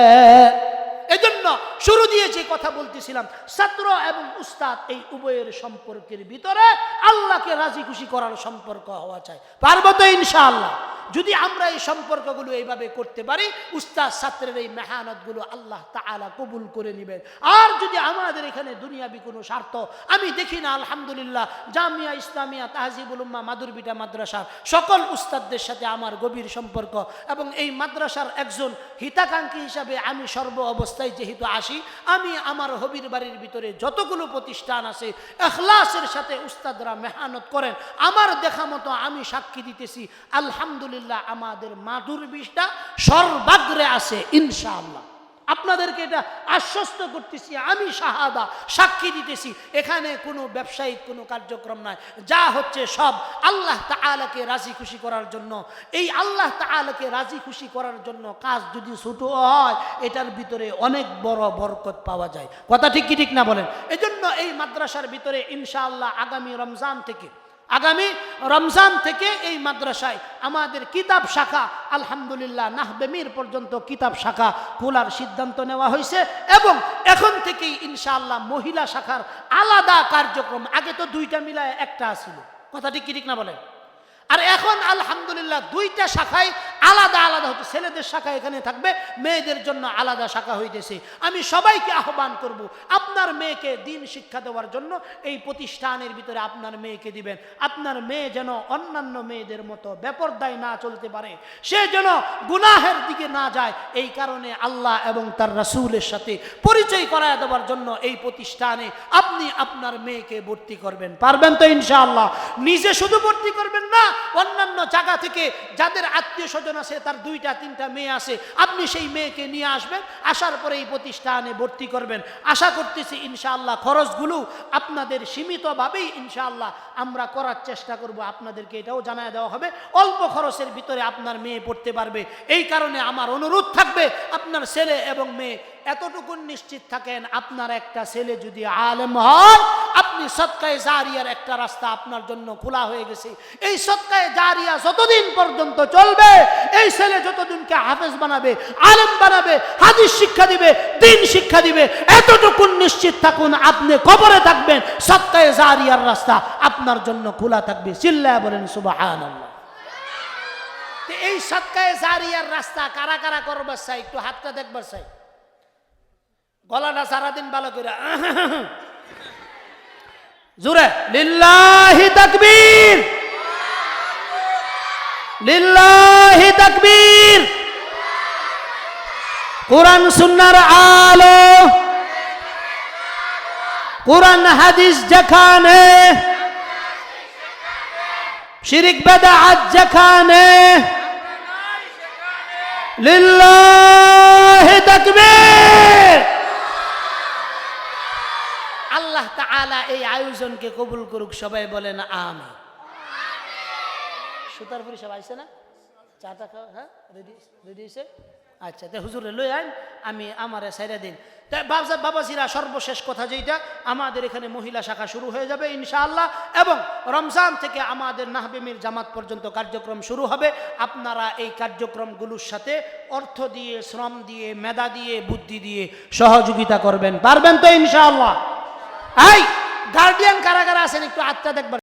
এজন্য শুরু দিয়ে যে কথা বলতেছিলাম, ছাত্র এবং উস্তাদ এই উভয়ের সম্পর্কের ভিতরে আল্লাহকে রাজি খুশি করার সম্পর্ক হওয়া চাই। পারবো তো ইনশাআল্লাহ? যদি আমরা এই সম্পর্কগুলো এইভাবে করতে পারি, উস্তাদ ছাত্রের এই মেহনতগুলো আল্লাহ তাআলা কবুল করে নেবেন। আর যদি আমাদের এখানে দুনিয়াবি কোনো স্বার্থ আমি দেখি না, আলহামদুলিল্লাহ জামিয়া ইসলামিয়া তাহজিবুল উম্মাহ মাদুরবিটা মাদ্রাসার সকল উস্তাদদের সাথে আমার গভীর সম্পর্ক, এবং এই মাদ্রাসার একজন হিতাকাঙ্ক্ষী হিসাবে আমি সর্ব অবস্থায় যেহেতু আসি, আমি আমার হবির বাড়ির ভিতরে যতগুলো প্রতিষ্ঠান আছে ইখলাসের সাথে উস্তাদরা মেহনত করেন, আমার দেখা মতো আমি সাক্ষী দিতেছি, আলহামদুলিল্লাহ আমাদের মাদুরবিটা সর্বাগ্রে আছে ইনশাআল্লাহ। আপনাদেরকে এটা আশ্বস্ত করতেছি, আমি শাহাদা সাক্ষী দিতেছি, এখানে কোনো ব্যবসায়িক কোনো কার্যক্রম নাই, যা হচ্ছে সব আল্লাহ তাআলাকে রাজি খুশি করার জন্য। এই আল্লাহ তাআলাকে রাজি খুশি করার জন্য কাজ যদি ছোট হয়, এটার ভিতরে অনেক বড় বরকত পাওয়া যায়। কথা ঠিক কি ঠিক না বলেন? এজন্য এই মাদ্রাসার ভিতরে ইনশাআল্লাহ আগামী রমজান থেকে এই মাদ্রাসায় আমাদের কিতাব শাখা আলহামদুলিল্লাহ নাহবে মীর পর্যন্ত কিতাব শাখা খোলার সিদ্ধান্ত নেওয়া হয়েছে, এবং এখন থেকেই ইনশাআল্লাহ মহিলা শাখার আলাদা কার্যক্রম, আগে তো 2টা মিলায় একটা ছিল। কথা ঠিক কি ঠিক না বলেন? আর এখন আলহামদুলিল্লাহ 2টা শাখায় আলাদা আলাদা হচ্ছে, ছেলেদের শাখা এখানে থাকবে, মেয়েদের জন্য আলাদা শাখা হইতেছে। আমি সবাইকে আহ্বান করব, আপনার মেয়েকে দিন শিক্ষা দেওয়ার জন্য এই প্রতিষ্ঠানের ভিতরে আপনার মেয়েকে দিবেন। আপনার মেয়ে যেন অন্যান্য মেয়েদের মতো বেপরদায় না চলতে পারে, সে যেন গুনাহের দিকে না যায়, এই কারণে আল্লাহ এবং তার রাসূলের সাথে পরিচয় করায় দেওয়ার জন্য এই প্রতিষ্ঠানে আপনি আপনার মেয়েকে ভর্তি করবেন। পারবেন তো ইনশাআল্লাহ? নিজে শুধু ভর্তি করবেন না, অন্যান্য জায়গা থেকে যাদের আত্মীয় স্বজন আছে, তার 2টা-3টা মেয়ে আছে, আপনি সেই মেয়েকে নিয়ে আসবেন, আসার পরে এই প্রতিষ্ঠানে ভর্তি করবেন। আশা করতেছি ইনশাআল্লাহ খরচগুলো আপনাদের সীমিতভাবেই ইনশাআল্লাহ আমরা করার চেষ্টা করব, আপনাদেরকে এটাও জানায় দেওয়া হবে, অল্প খরচের ভিতরে আপনার মেয়ে পড়তে পারবে। এই কারণে আমার অনুরোধ থাকবে, আপনার ছেলে এবং মেয়ে এতটুকু নিশ্চিত থাকেন, আপনার একটা ছেলে যদি আলেম হয়, আপনি সদকায়ে জারিয়ার একটা রাস্তা আপনার জন্য খোলা হয়ে গেছে। এই সদকায়ে জারিয়া যতদিন পর্যন্ত চলবে, এই ছেলে যতদিনকে হাফেজ বানাবে, আলেম বানাবে, হাদিস শিক্ষা দিবে, দ্বীন শিক্ষা দিবে, এতটুকু নিশ্চিত থাকুন আপনি কবরে থাকবেন, সদকায়ে জারিয়ার রাস্তা আপনার জন্য খোলা থাকবে। চিল্লায়া বলেন সুবহানাল্লাহ। এই সদকায়ে জারিয়ার রাস্তা কারা কারা করবার চাই, একটু হাতটা দেখবার চাই। গলাটা সারাদিন ভালো করে জোরে লিল্লাহি তাকবীর, লিল্লাহি তাকবীর। কোরআন সুন্নাহর আলো, কোরআন হাদিস যেখানে, শিরক বিদআত যেখানে, লিল্লাহি তাকবীর। আল্লাহ তাআলা এই আয়োজনকে কবুল করুক, সবাই বলেন আমিন। সুতারপুরি সব আইছে না? চাটা খাও, হ্যাঁ রেডি রেডি হয়েছে? আচ্ছা, তে হুজুরে লই আইন, আমি আমারে সাইরা দিন। বাবাজিরা, সর্বশেষ কথা যেটা, আমাদের এখানে মহিলা শাখা শুরু হয়ে যাবে ইনশাআল্লাহ, এবং রমজান থেকে আমাদের নাহবেমির জামাত পর্যন্ত কার্যক্রম শুরু হবে। আপনারা এই কার্যক্রমগুলোর সাথে অর্থ দিয়ে, শ্রম দিয়ে, মেধা দিয়ে, বুদ্ধি দিয়ে সহযোগিতা করবেন, পারবেন তো ইনশাআল্লাহ? এই গার্ডিয়ান কারা কারা আছেন একটু আত্মা দেখবার।